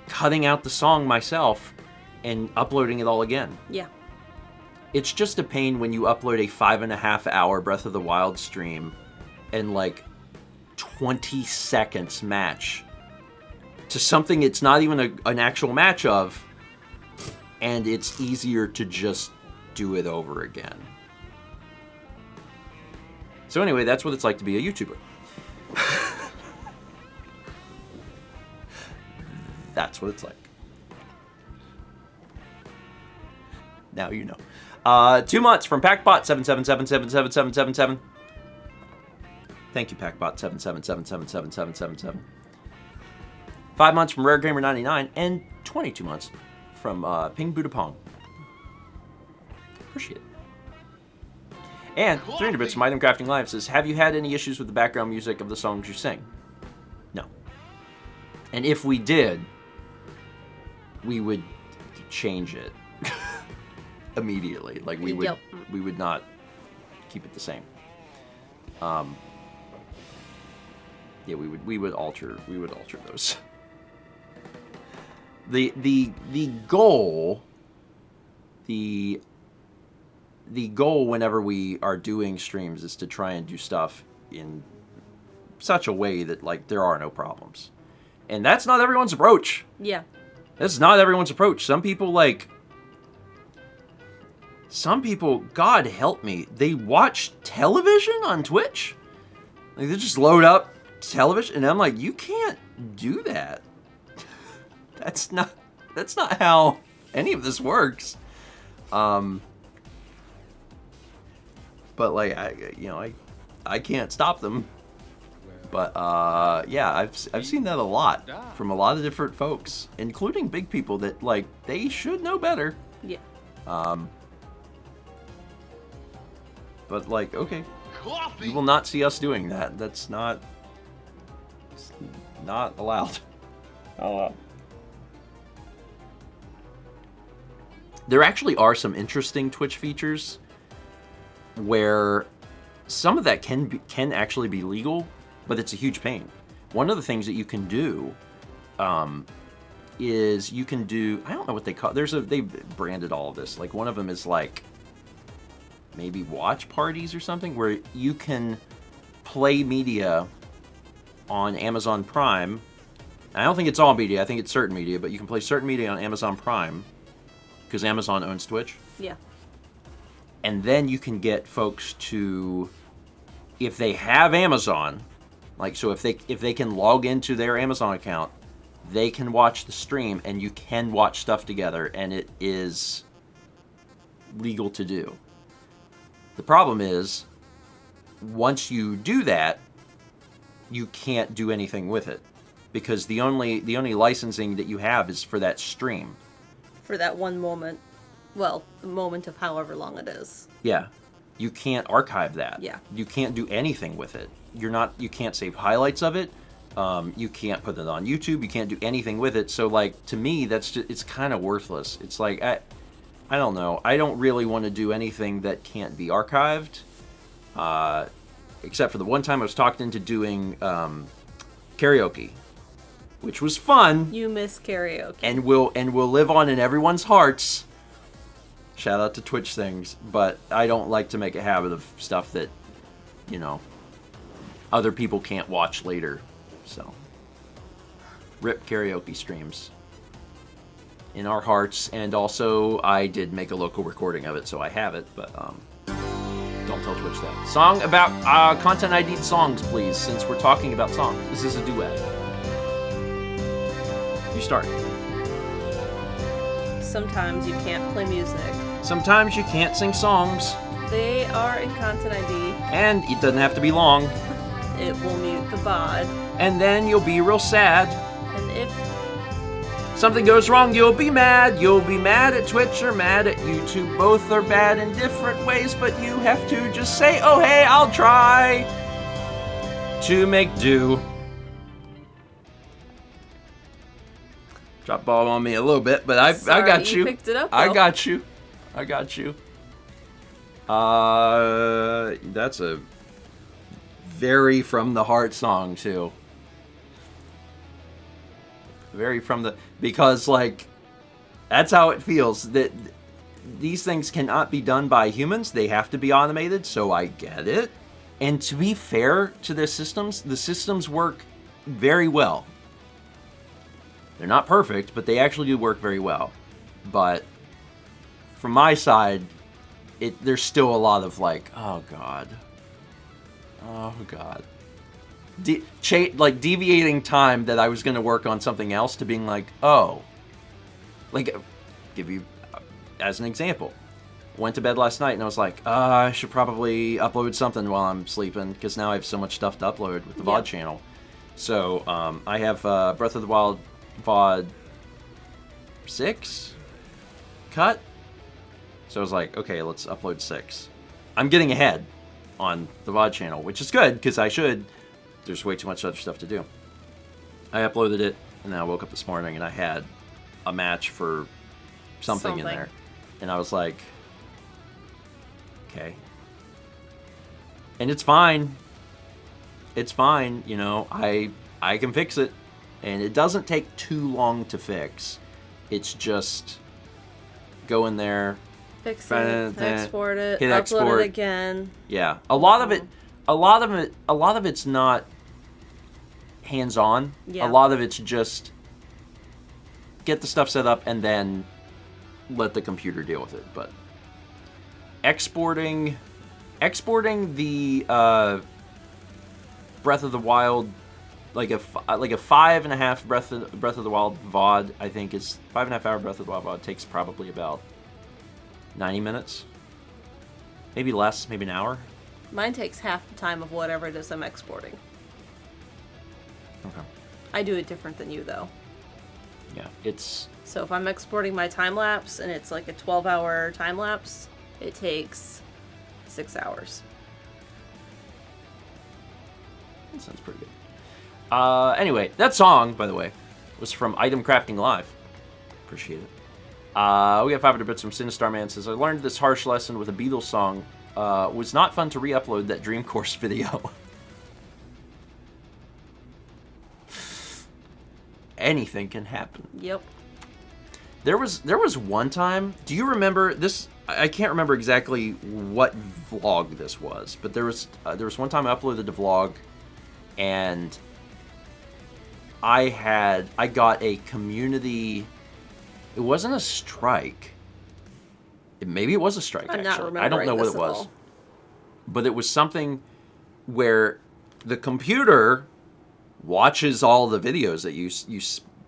cutting out the song myself and uploading it all again. Yeah. It's just a pain when you upload a 5.5-hour Breath of the Wild stream and like 20 seconds match to something it's not even an actual match of, and it's easier to just do it over again. So anyway, that's what it's like to be a YouTuber. That's what it's like. Now you know. 2 months from Packbot 777777777. Thank you, Packbot 777777777. 5 months from Rare Gamer 99, and 22 months from Ping Buddha Pong. Appreciate it. And 300 bits from Item Crafting Live says, have you had any issues with the background music of the songs you sing? No. And if we did, we would change it immediately. Like we would not keep it the same. Yeah, we would alter those. The goal whenever we are doing streams is to try and do stuff in such a way that like there are no problems. And that's not everyone's approach. Yeah. That's not everyone's approach. Some people, God help me, they watch television on Twitch. Like, they just load up television, and I'm like, you can't do that. That's not how any of this works. But like, I can't stop them. But yeah, I've seen that a lot from a lot of different folks, including big people that like they should know better. Yeah. But like, okay, you will not see us doing that. That's not allowed. Not allowed. There actually are some interesting Twitch features where some of that can actually be legal, but it's a huge pain. One of the things that you can do is you can do, I don't know what they call, they branded all of this. Like one of them is like maybe watch parties or something, where you can play media on Amazon Prime. I don't think it's all media, I think it's certain media, but you can play certain media on Amazon Prime because Amazon owns Twitch. Yeah. And then you can get folks to, if they have Amazon, like, so if they can log into their Amazon account, they can watch the stream and you can watch stuff together, and it is legal to do. The problem is, once you do that, you can't do anything with it because the only licensing that you have is for that stream. For that one moment. Well, the moment of however long it is. Yeah. You can't archive that. Yeah. You can't do anything with it. You can't save highlights of it. You can't put it on YouTube. You can't do anything with it. So like, to me, it's kind of worthless. It's like, I don't know. I don't really want to do anything that can't be archived. Except for the one time I was talked into doing karaoke, which was fun. You miss karaoke. And will live on in everyone's hearts. Shout out to Twitch things, but I don't like to make a habit of stuff that, other people can't watch later. So, rip karaoke streams in our hearts, and also I did make a local recording of it, so I have it, but don't tell Twitch that. Song about content ID'd songs, please, since we're talking about songs. This is a duet. You start. Sometimes you can't play music. Sometimes you can't sing songs. They are in Content ID. And it doesn't have to be long. It will mute the VOD. And then you'll be real sad. And if something goes wrong, you'll be mad. You'll be mad at Twitch or mad at YouTube. Both are bad in different ways, but you have to just say, oh hey, I'll try to make do. Drop ball on me a little bit, but I got you. You picked it up, though. I got you. That's a very from the heart song too. Very from the, because like that's how it feels, that these things cannot be done by humans. They have to be automated, so I get it. And to be fair to the systems work very well. They're not perfect, but they actually do work very well. But from my side, there's still a lot of like, oh god, like deviating time that I was going to work on something else to being like, oh, like, give you as an example. Went to bed last night and I was like, I should probably upload something while I'm sleeping because now I have so much stuff to upload with the VOD channel. So I have Breath of the Wild VOD 6 cut. So I was like, okay, let's upload 6. I'm getting ahead on the VOD channel, which is good because there's way too much other stuff to do. I uploaded it and then I woke up this morning and I had a match for something in there. And I was like, okay. And it's fine. It's fine, I can fix it. And it doesn't take too long to fix. It's just go in there, fix it, export it, hit upload export it again. Yeah. A lot of it's not hands-on. Yeah. A lot of it's just get the stuff set up and then let the computer deal with it. But exporting the Breath of the Wild, like a 5.5 Breath of the Wild VOD, I think is 5.5 hour Breath of the Wild VOD takes probably about 90 minutes, maybe less, maybe an hour. Mine takes half the time of whatever it is I'm exporting. Okay. I do it different than you, though. Yeah, it's... So if I'm exporting my time-lapse, and it's like a 12-hour time-lapse, it takes 6 hours. That sounds pretty good. Anyway, that song, by the way, was from Item Crafting Live. Appreciate it. We got 500 bits from Sinistar Man. Says, I learned this harsh lesson with a Beatles song. Was not fun to re-upload that Dream Course video. Anything can happen. Yep. There was one time. Do you remember this? I can't remember exactly what vlog this was, but there was one time I uploaded the vlog, and I got a community. It wasn't a strike. Maybe it was a strike. I'm actually, not I don't know what it remembering this was, at all. but it was something where the computer watches all the videos that you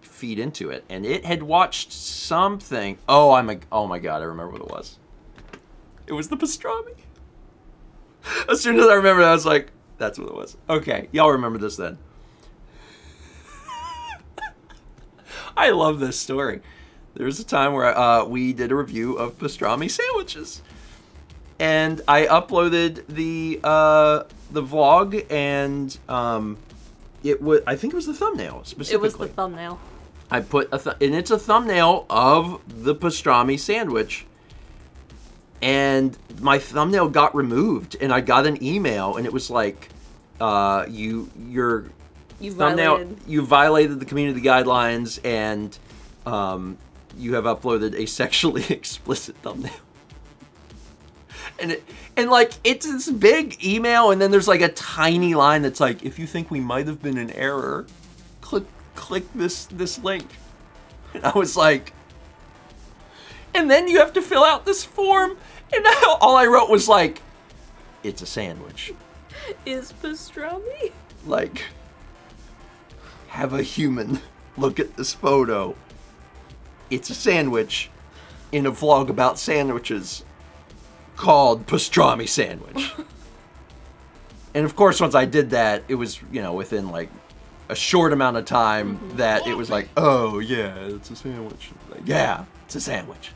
feed into it, and it had watched something. Oh my god, I remember what it was. It was the pastrami. As soon as I remembered, I was like, that's what it was. Okay, y'all remember this then. I love this story. There was a time where we did a review of pastrami sandwiches, and I uploaded the vlog, and it was, I think it was the thumbnail specifically. It was the thumbnail. I put and it's a thumbnail of the pastrami sandwich, and my thumbnail got removed, and I got an email, and it was like, you violated the community guidelines, and you have uploaded a sexually explicit thumbnail. And like, it's this big email, and then there's like a tiny line that's like, if you think we might have been in error, click this link. And I was like, and then you have to fill out this form, and all I wrote was like, it's a sandwich. Is pastrami? Like, have a human look at this photo. It's a sandwich in a vlog about sandwiches called Pastrami Sandwich. And of course, once I did that, it was, within like a short amount of time that it was like, oh yeah, it's a sandwich. Like, yeah, it's a sandwich.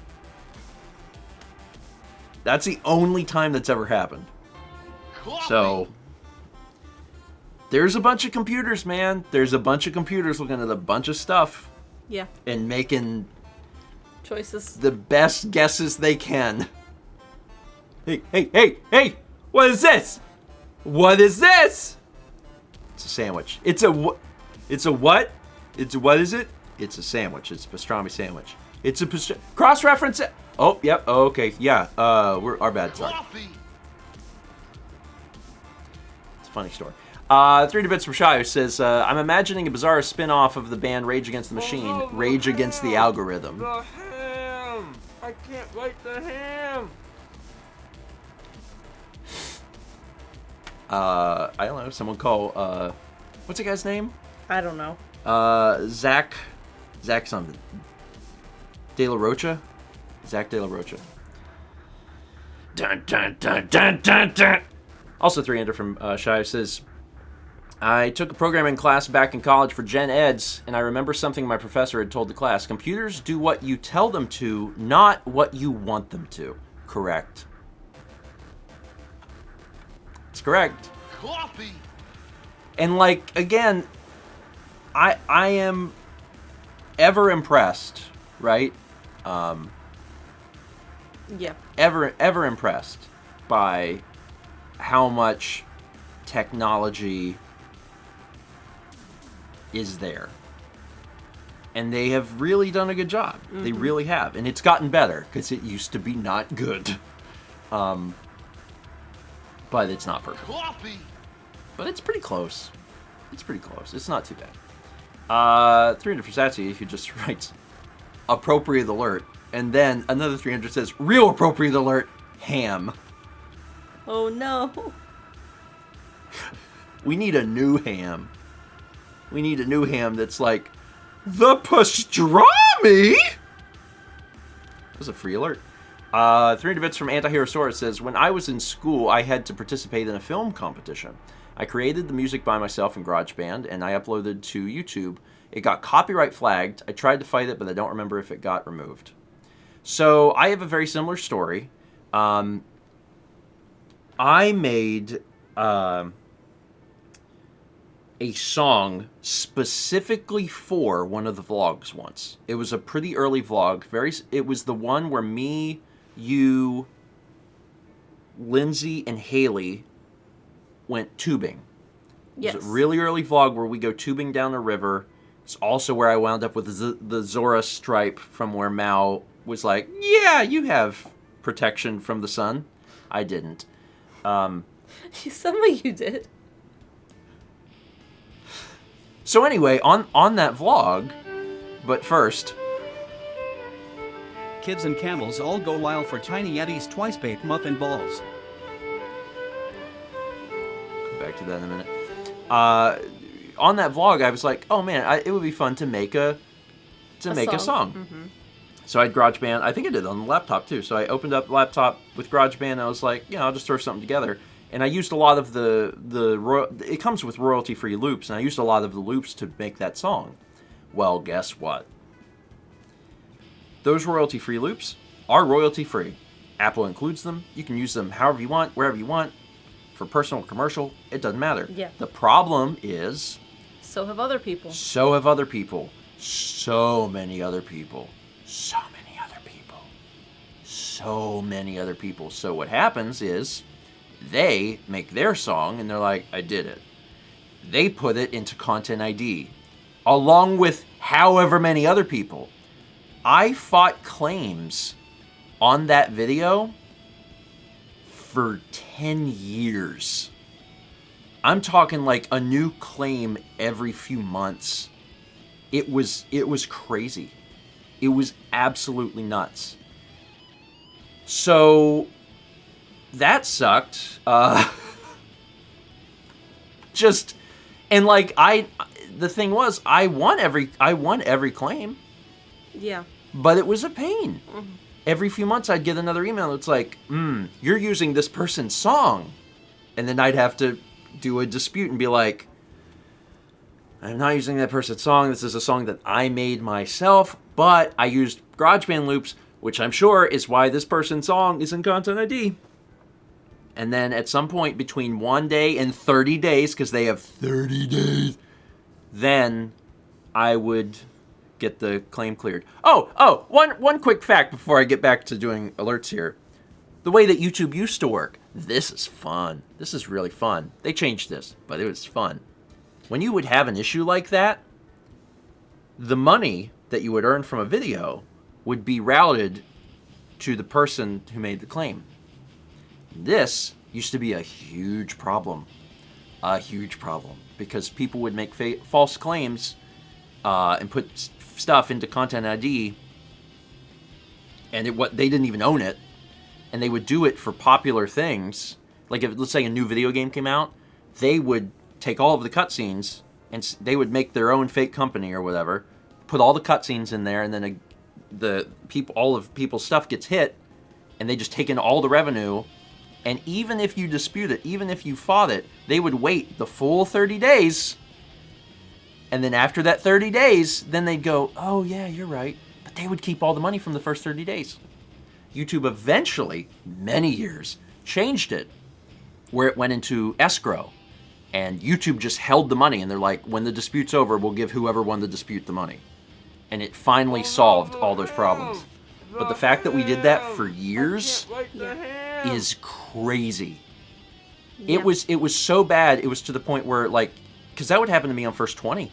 That's the only time that's ever happened. So, there's a bunch of computers, man. There's a bunch of computers looking at a bunch of stuff. Yeah. And making Choices. the best guesses they can. Hey! What is this? What is this? It's a sandwich. It's a what? It's what is it? It's a sandwich. It's a pastrami sandwich. It's a cross-reference. Oh, yep. Oh, okay. Yeah. Our bad. Sorry. It's a funny story. 3D Bits from Shy, who says, I'm imagining a bizarre spin-off of the band Rage Against the Machine, Rage Against the Algorithm. The ham! I can't wait the ham! I don't know, someone call, what's the guy's name? I don't know. Zach something. De La Rocha? Zach De La Rocha. Dun, dun, dun, dun, dun, dun. Also 300 from Shy says, I took a programming class back in college for gen eds, and I remember something my professor had told the class. Computers do what you tell them to, not what you want them to. Correct. It's correct. Coffee! And like, again, I am ever impressed, right? Yeah. Ever impressed by how much technology is there. And they have really done a good job. They really have. And it's gotten better, because it used to be not good. But it's not perfect. Coffee! But it's pretty close. It's pretty close. It's not too bad. 300 for Satsy, who just writes appropriate alert, and then another 300 says real appropriate alert, ham. Oh no. We need a new ham. We need a new ham that's like, the pastrami? That was a free alert. 300 bits from Antiherosaurus says, when I was in school, I had to participate in a film competition. I created the music by myself in GarageBand, and I uploaded to YouTube. It got copyright flagged. I tried to fight it, but I don't remember if it got removed. So I have a very similar story. I made a song specifically for one of the vlogs once. It was a pretty early vlog. It was the one where me, you, Lindsay, and Haley went tubing. Yes. It was a really early vlog where we go tubing down the river. It's also where I wound up with the Zora stripe from where Mao was like, yeah, you have protection from the sun. I didn't. Some of you did. So anyway, on that vlog, but first... Kids and camels all go wild for Tiny Eddie's twice-baked muffin balls. Come back to that in a minute. On that vlog, I was like, oh man, it would be fun to make a song. Mm-hmm. So I had GarageBand. I think I did it on the laptop too. So I opened up the laptop with GarageBand, and I was like, I'll just throw something together. And I used a lot of it comes with royalty-free loops, and I used a lot of the loops to make that song. Well, guess what? Those royalty-free loops are royalty-free. Apple includes them. You can use them however you want, wherever you want, for personal, commercial. It doesn't matter. Yeah. The problem is... So have other people. So have other people. So many other people. So many other people. So many other people. So what happens is... they make their song, and they're like, I did it. They put it into Content ID, along with however many other people. I fought claims on that video for 10 years. I'm talking like a new claim every few months. It was crazy. It was absolutely nuts. So... that sucked. And like the thing was, I won every claim. Yeah. But it was a pain. Mm-hmm. Every few months I'd get another email that's like, you're using this person's song. And then I'd have to do a dispute and be like, I'm not using that person's song. This is a song that I made myself, but I used GarageBand loops, which I'm sure is why this person's song is in Content ID. And then at some point between 1 day and 30 days, because they have 30 days, then I would get the claim cleared. One quick fact before I get back to doing alerts here. The way that YouTube used to work. This is fun. This is really fun. They changed this, but it was fun. When you would have an issue like that, the money that you would earn from a video would be routed to the person who made the claim. This used to be a huge problem. A huge problem. Because people would make false claims and put stuff into Content ID, and they didn't even own it, and they would do it for popular things. Like if, let's say, a new video game came out, they would take all of the cutscenes, and they would make their own fake company or whatever, put all the cutscenes in there, and then all of people's stuff gets hit, and they just take in all the revenue. And even if you dispute it, even if you fought it, they would wait the full 30 days. And then after that 30 days, then they'd go, oh yeah, you're right. But they would keep all the money from the first 30 days. YouTube eventually, many years, changed it where it went into escrow. And YouTube just held the money. And they're like, when the dispute's over, we'll give whoever won the dispute the money. And it finally solved all those problems. But the fact that we did that for years is crazy. Yeah. It was so bad. It was to the point where, like, because that would happen to me on First 20.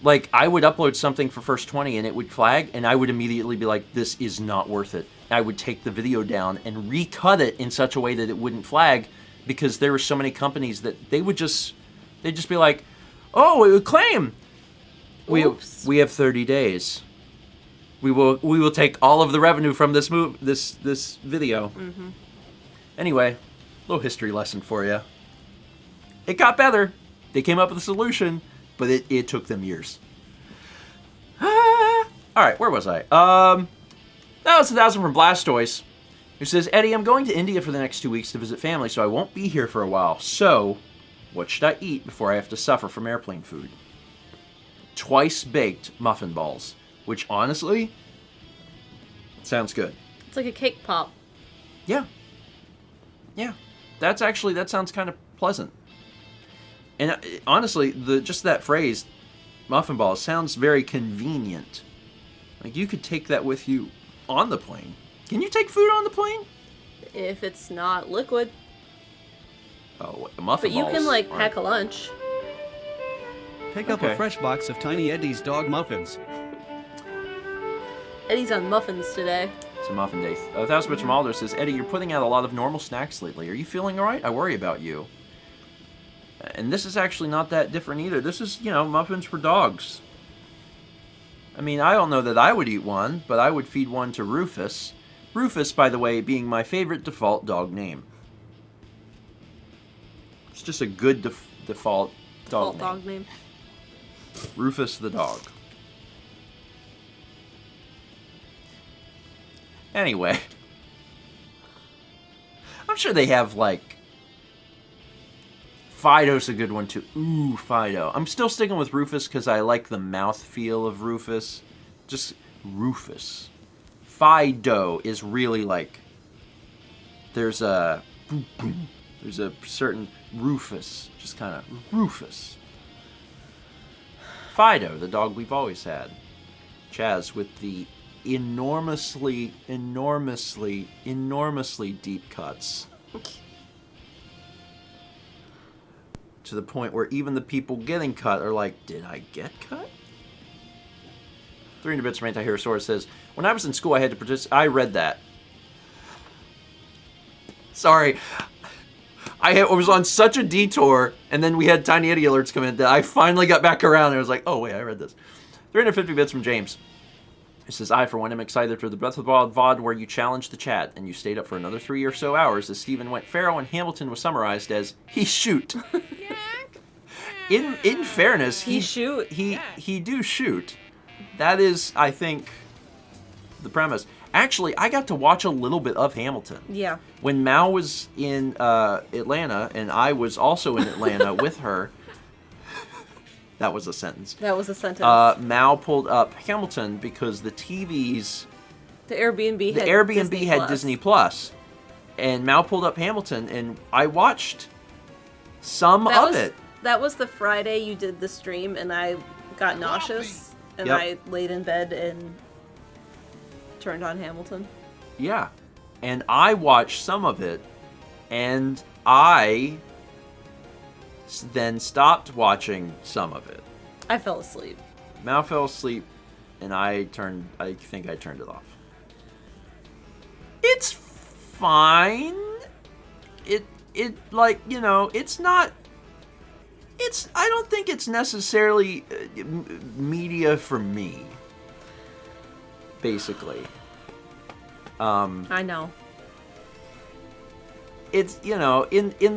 Like, I would upload something for First 20 and it would flag, and I would immediately be like, this is not worth it. I would take the video down and recut it in such a way that it wouldn't flag, because there were so many companies that they'd just be like, Oh, claim. Oops. We have 30 days. We will take all of the revenue from this this video. Mm-hmm. Anyway, little history lesson for you. It got better. They came up with a solution, but it took them years. All right, where was I? That was 1,000 from Blastoise, who says, Eddie, I'm going to India for the next 2 weeks to visit family, so I won't be here for a while. So, what should I eat before I have to suffer from airplane food? Twice baked muffin balls, which honestly sounds good. It's like a cake pop. Yeah. Yeah. That sounds kind of pleasant. And honestly, just that phrase, muffin balls, sounds very convenient. Like you could take that with you on the plane. Can you take food on the plane? If it's not liquid. Oh, muffin But you balls. can like aren't- pack a lunch. Pick up Okay. a fresh box of Tiny Eddie's dog muffins. Eddie's on muffins today. It's a muffin day. 1,000 bits from Alder says, Eddie, you're putting out a lot of normal snacks lately. Are you feeling all right? I worry about you. And this is actually not that different either. This is, muffins for dogs. I mean, I don't know that I would eat one, but I would feed one to Rufus. Rufus, by the way, being my favorite default dog name. It's just a good default dog Default name. dog name. Rufus the dog. Anyway. I'm sure they have, like... Fido's a good one, too. Ooh, Fido. I'm still sticking with Rufus because I like the mouth feel of Rufus. Just Rufus. Fido is really like... There's a certain Rufus. Just kind of Rufus. Fido, the dog we've always had. Chaz with the enormously deep cuts. To the point where even the people getting cut are like, did I get cut? 300 bits from Anti-Hero says, when I was in school I had to participate. I read that. Sorry. I was on such a detour, and then we had Tiny Eddie alerts come in that I finally got back around, and I was like, oh, wait, I read this. 350 bits from James. He says, I, for one, am excited for the Breath of the Wild VOD where you challenged the chat, and you stayed up for another 3 or so hours as Stephen went Pharaoh and Hamilton was summarized as, he shoot. In fairness, He shoot. He do shoot. That is, I think, the premise. Actually, I got to watch a little bit of Hamilton. Yeah. When Mao was in Atlanta, and I was also in Atlanta with her. That was a sentence. That was a sentence. Mao pulled up Hamilton because the TVs... the Airbnb had Airbnb Disney had Plus. Disney Plus. And Mao pulled up Hamilton, and I watched some of it. That was the Friday you did the stream, and I got nauseous, and Yep. I laid in bed and turned on Hamilton. Yeah. And I watched some of it, and I then stopped watching some of it. I fell asleep. Mao fell asleep, and I think I turned it off. It's fine. It's not... I don't think it's necessarily media for me, basically. I know. It's, in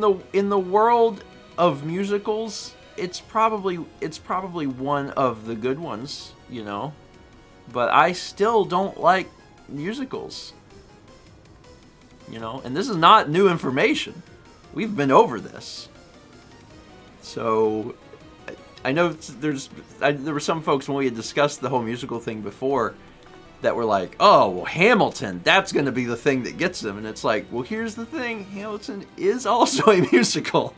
the world of musicals, it's probably one of the good ones, but I still don't like musicals, and this is not new information. We've been over this. So I know there were some folks when we had discussed the whole musical thing before that were like, oh, well, Hamilton, that's going to be the thing that gets them. And it's like, well, here's the thing. Hamilton is also a musical.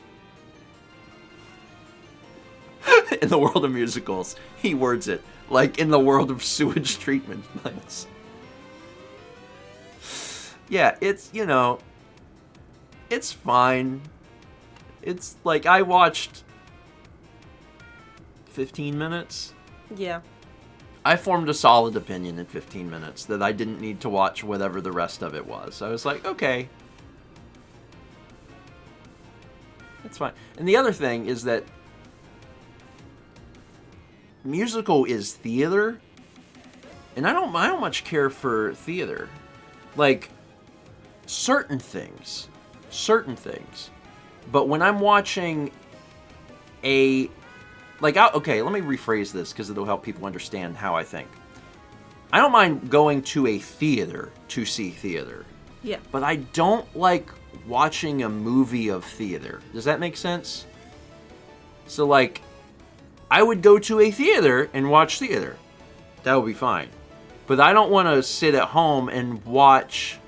In the world of musicals, he words it like in the world of sewage treatment plants. Yeah, it's, it's fine. It's like I watched 15 minutes. Yeah. I formed a solid opinion in 15 minutes that I didn't need to watch whatever the rest of it was. I was like, okay. That's fine. And the other thing is that musical is theater, and I don't much care for theater. Like, certain things. But when I'm watching okay, let me rephrase this because it'll help people understand how I think. I don't mind going to a theater to see theater. Yeah. But I don't like watching a movie of theater. Does that make sense? So, like, I would go to a theater and watch theater. That would be fine. But I don't want to sit at home and watch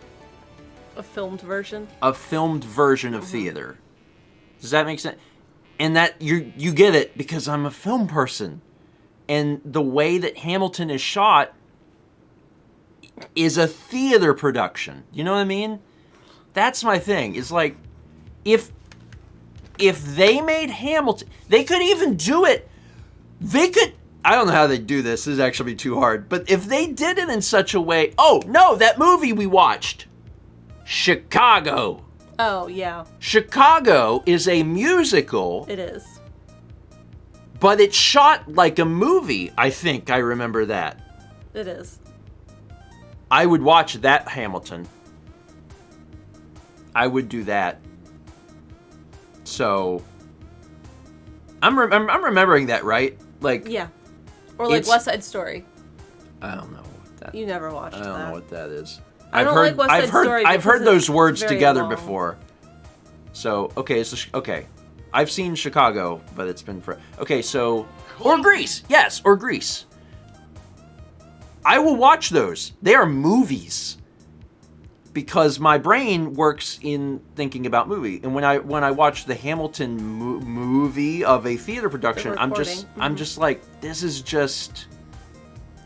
A filmed version? a filmed version of theater. Does that make sense? And that you get it because I'm a film person. And the way that Hamilton is shot is a theater production. You know what I mean? That's my thing. It's like, if they made Hamilton, they could even do it. They could, I don't know how they do this. This is actually too hard. But if they did it in such a way, oh, no, that movie we watched, Chicago. Oh, yeah. Chicago is a musical, It is. but it's shot like a movie. I think I remember that. It is. I would watch that Hamilton. I would do that. So, I'm remembering that, right? Like, Yeah. Or like It's- West Side Story. I don't know what that. You never watched I that. don't know what that is. I don't like West Side Story I've heard because those it's words very together long. before. So okay. I've seen Chicago, but it's been for or Grease, yes, or Grease. I will watch those. They are movies because my brain works in thinking about movie. And when I watch the Hamilton movie of a theater production, I'm just like, this is just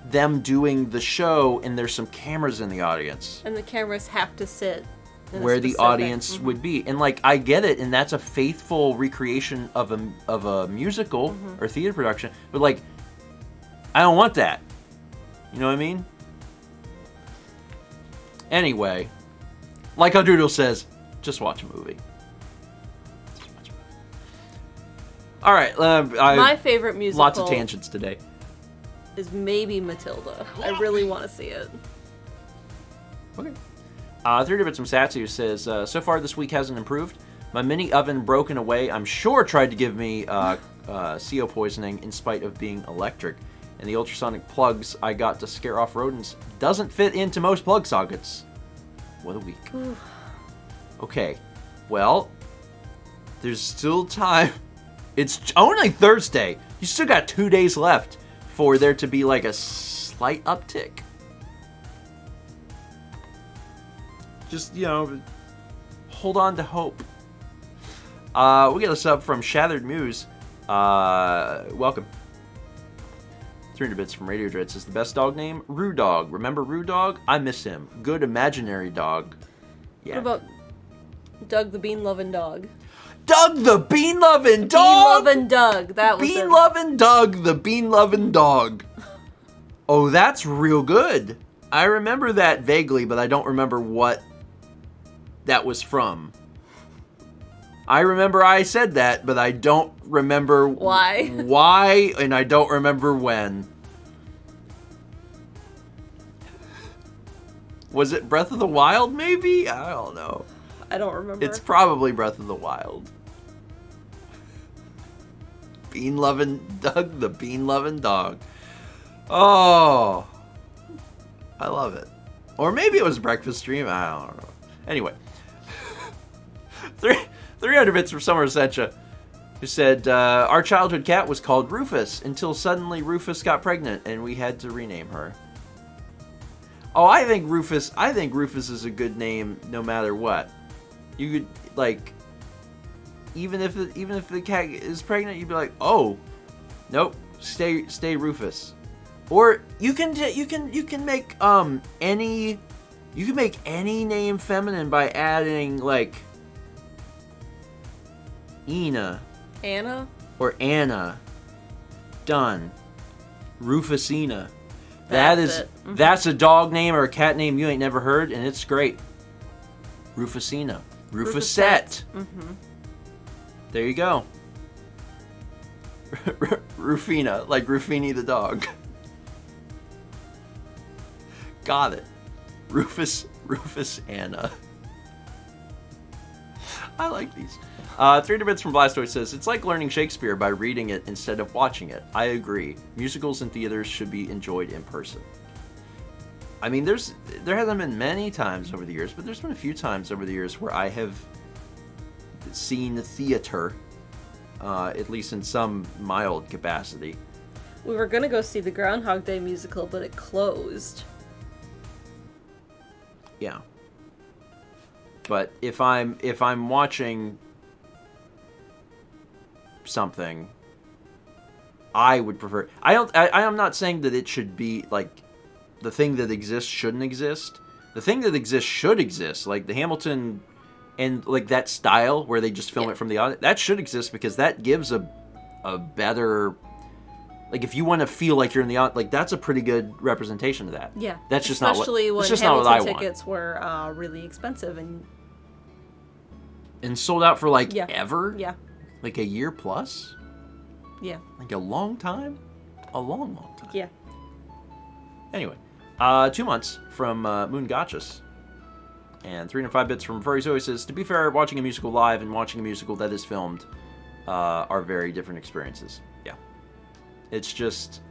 them doing the show, and there's some cameras in the audience And the cameras have to sit in a where the specific- audience would be, and like I get it, and that's a faithful recreation of a musical or theater production, but like I don't want that. You know what I mean? Anyway, like how Doodle says, just watch a movie. All right, My favorite musical lots of tangents today. is maybe Matilda. I really want to see it. Okay. 3 Bits from Satsu says, so far this week hasn't improved. My mini oven broken away, I'm sure tried to give me CO poisoning in spite of being electric. And the ultrasonic plugs I got to scare off rodents doesn't fit into most plug sockets. What a week. Okay. Well, there's still time. It's only Thursday. You still got 2 days left for there to be like a slight uptick. Just, hold on to hope. We get a sub from Shathered Muse. Welcome. 300 bits from Radio Dread says, the best dog name? Roo Dog. Remember Roo Dog? I miss him. Good imaginary dog. Yeah. What about Doug the Bean-loving dog? Doug the Bean-loving dog! Bean-loving Doug. That was it. Bean-loving Doug the Bean-loving dog. Oh, that's real good. I remember that vaguely, but I don't remember what that was from. I remember I said that, but I don't remember Why. why, and I don't remember when. Was it Breath of the Wild, maybe? I don't know. I don't remember. It's probably Breath of the Wild. Bean-loving Doug, the bean-loving dog. Oh. I love it. Or maybe it was Breakfast Stream. I don't know. Anyway. 300 bits from Summer Sencha, who said, our childhood cat was called Rufus until suddenly Rufus got pregnant and we had to rename her. Oh, I think Rufus is a good name no matter what. You could, like, even if the cat is pregnant, you'd be like, oh, nope, stay Rufus. Or you can make any name feminine by adding like Ina Anna? or Anna. Done. Rufusina. That's a dog name or a cat name you ain't never heard, and it's great. Rufusina. Rufusette. Mm-hmm. There you go. Rufina, like Rufini the dog. Got it. Rufus Anna. I like these. 300 Bits from Blastoise says, it's like learning Shakespeare by reading it instead of watching it. I agree. Musicals in theaters should be enjoyed in person. I mean, there hasn't been many times over the years, but there's been a few times over the years where I have seen the theater, at least in some mild capacity. We were gonna go see the Groundhog Day musical, but it closed. Yeah. But if I'm watching something, I would prefer. I am not saying that it should be like the thing that exists shouldn't exist. The thing that exists should exist. Like the Hamilton and like that style where they just film it from the audience. That should exist because that gives a better. Like if you want to feel like you're in the like that's a pretty good representation of that. Yeah, that's just especially not what. when Just Hamilton not what I want. tickets were really expensive And sold out for like Yeah. ever. Yeah. Like a year plus. Yeah. Like a long time. A long time. Yeah. Anyway, 2 months from Moon Gotchas. And 305 Bits from Furry Zoe says, to be fair, watching a musical live and watching a musical that is filmed are very different experiences. Yeah. It's just...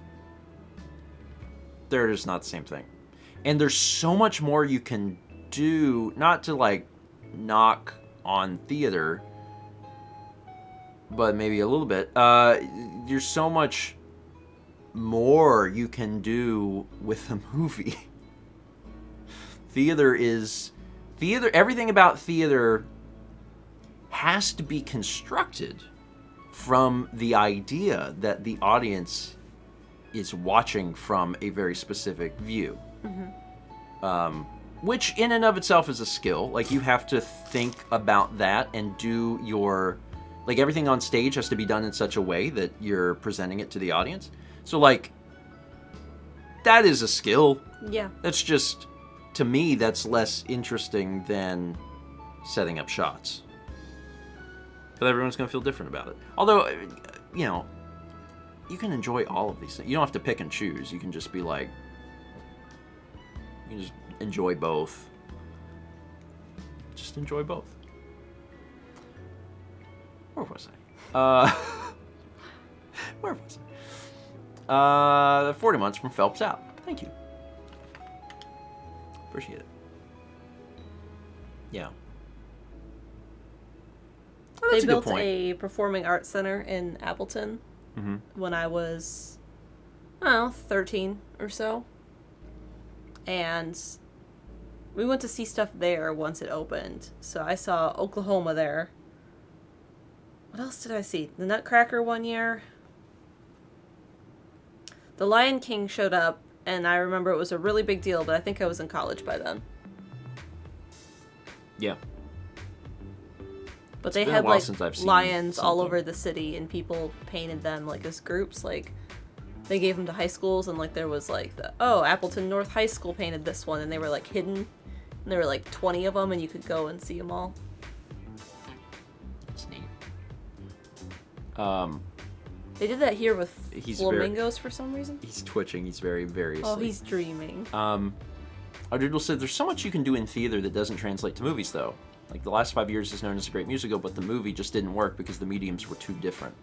they're just not the same thing. And there's so much more you can do, not to like knock on theater, but maybe a little bit. There's so much more you can do with a movie. Theater, everything about theater has to be constructed from the idea that the audience is watching from a very specific view. Which in and of itself is a skill. Like you have to think about that and do your, like everything on stage has to be done in such a way that you're presenting it to the audience. So like, that is a skill. Yeah. That's just, to me, that's less interesting than setting up shots. But everyone's going to feel different about it. Although, you know, you can enjoy all of these things. You don't have to pick and choose. You can just be like, you can just enjoy both. Just enjoy both. Where was I? Where was I? 40 months from Phelps out. Thank you. Appreciate it. Yeah. Oh, that's They a built good point. a performing arts center in Appleton when I was, I don't know, 13 or so. And we went to see stuff there once it opened. So I saw Oklahoma there. What else did I see? The Nutcracker one year. The Lion King showed up, and I remember it was a really big deal, but I think I was in college by then. Yeah. But they been a had while like since I've seen lions all something. over the city, and people painted them like as groups. Like they gave them to high schools, and like there was like Appleton North High School painted this one, and they were like hidden. And there were like 20 of them, and you could go and see them all. That's neat. They did that here with He's flamingos for some reason. He's twitching. He's very, very asleep. Oh, he's dreaming. Doodle said, there's so much you can do in theater that doesn't translate to movies, though. Like, The Last 5 Years is known as a great musical, but the movie just didn't work because the mediums were too different.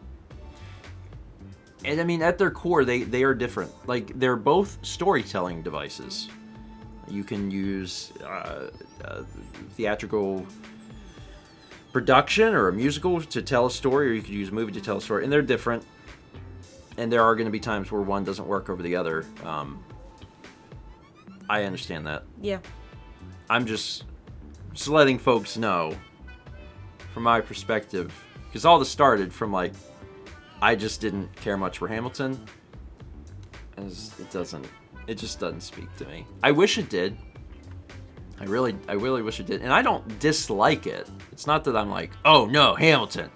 And, I mean, at their core, they are different. Like, they're both storytelling devices. You can use theatrical production or a musical to tell a story, or you could use a movie to tell a story. And they're different. And there are going to be times where one doesn't work over the other. I understand that. Yeah. I'm just letting folks know from my perspective, because all this started from like I just didn't care much for Hamilton. It just doesn't speak to me. I wish it did. I really wish it did. And I don't dislike it. It's not that I'm like, oh no, Hamilton.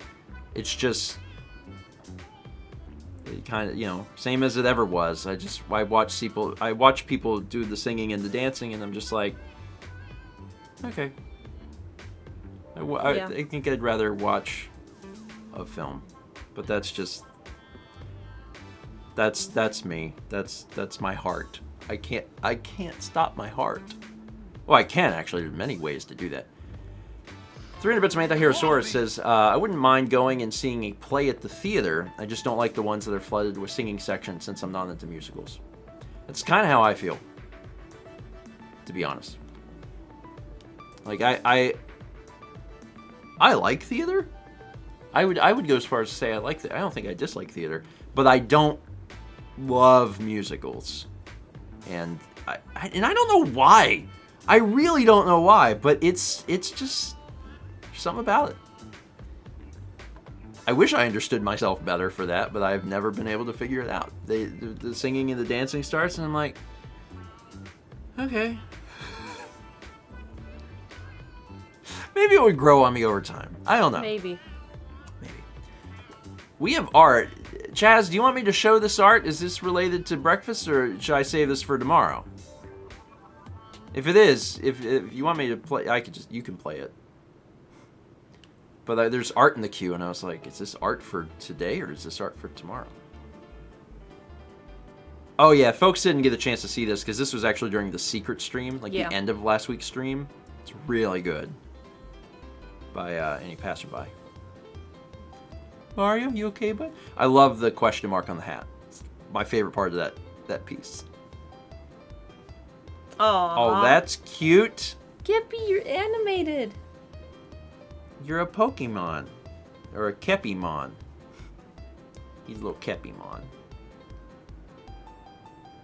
It's just kind of, you know, same as it ever was. I watch people do the singing and the dancing, and I'm just like, okay. I think I'd rather watch a film, but that's just That's me. That's my heart. I can't stop my heart. Well, I can actually. There's many ways to do that. 300 Bits of Anti-Herosaurus says, I wouldn't mind going and seeing a play at the theater. I just don't like the ones that are flooded with singing sections since I'm not into musicals. That's kind of how I feel, to be honest. Like, I like theater. I would go as far as to say I like I don't think I dislike theater, but I don't love musicals. And I don't know why. I really don't know why, but it's just something about it. I wish I understood myself better for that, but I've never been able to figure it out. The singing and the dancing starts, and I'm like, okay. Maybe it would grow on me over time. I don't know. Maybe. We have art. Chaz, do you want me to show this art? Is this related to breakfast, or should I save this for tomorrow? If it is, if you want me to play, you can play it. But there's art in the queue, and I was like, is this art for today, or is this art for tomorrow? Oh yeah, folks didn't get a chance to see this, because this was actually during the secret stream, like the end of last week's stream. It's really good. By any passerby. Mario, you okay, bud? I love the question mark on the hat. It's my favorite part of that piece. Aww. Oh, that's cute. Gippy, you're animated. You're a Pokemon. Or a Kepimon. He's a little Kepimon.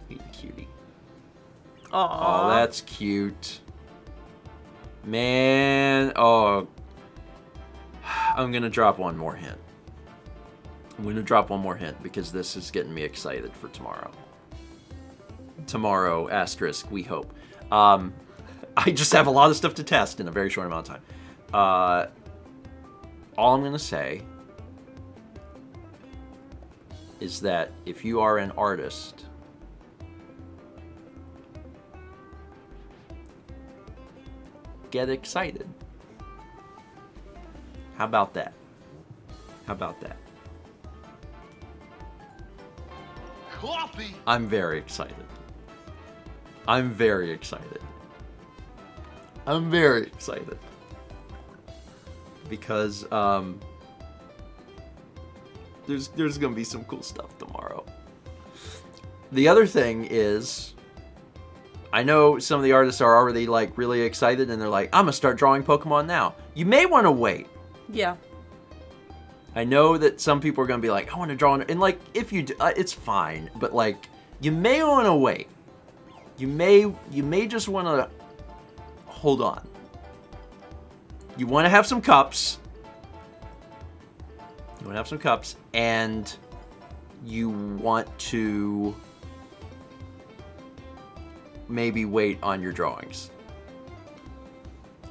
He's a cutie. Aww. Oh, that's cute. Man, oh. I'm gonna drop one more hint. I'm gonna drop one more hint because this is getting me excited for tomorrow. Tomorrow, asterisk, we hope. I just have a lot of stuff to test in a very short amount of time. All I'm gonna say is that if you are an artist, get excited. How about that? How about that? Coffee! I'm very excited. I'm very excited. I'm very excited. Because, there's gonna be some cool stuff tomorrow. The other thing is, I know some of the artists are already, like, really excited, and they're like, I'm gonna start drawing Pokemon now. You may want to wait. Yeah. I know that some people are going to be like, I want to draw, and like, if you do, it's fine, but like, you may want to wait. You may just want to hold on. You want to have some cups. You want to have some cups, and you want to maybe wait on your drawings.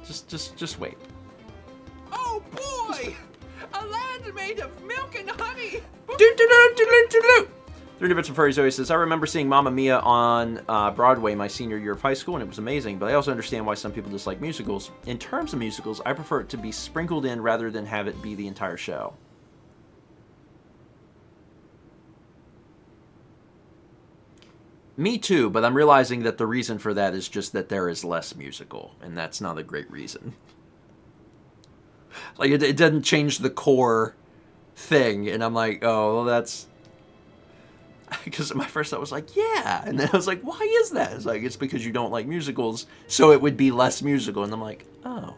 Just wait. Oh boy! A land made of milk and honey! 3 Bits of Furry Zoe says, I remember seeing Mamma Mia on Broadway my senior year of high school, and it was amazing, but I also understand why some people dislike musicals. In terms of musicals, I prefer it to be sprinkled in rather than have it be the entire show. Me too, but I'm realizing that the reason for that is just that there is less musical, and that's not a great reason. Like, it doesn't change the core thing, and I'm like, oh, well, that's... Because my first thought was like, yeah, and then I was like, why is that? It's like, it's because you don't like musicals, so it would be less musical, and I'm like, oh.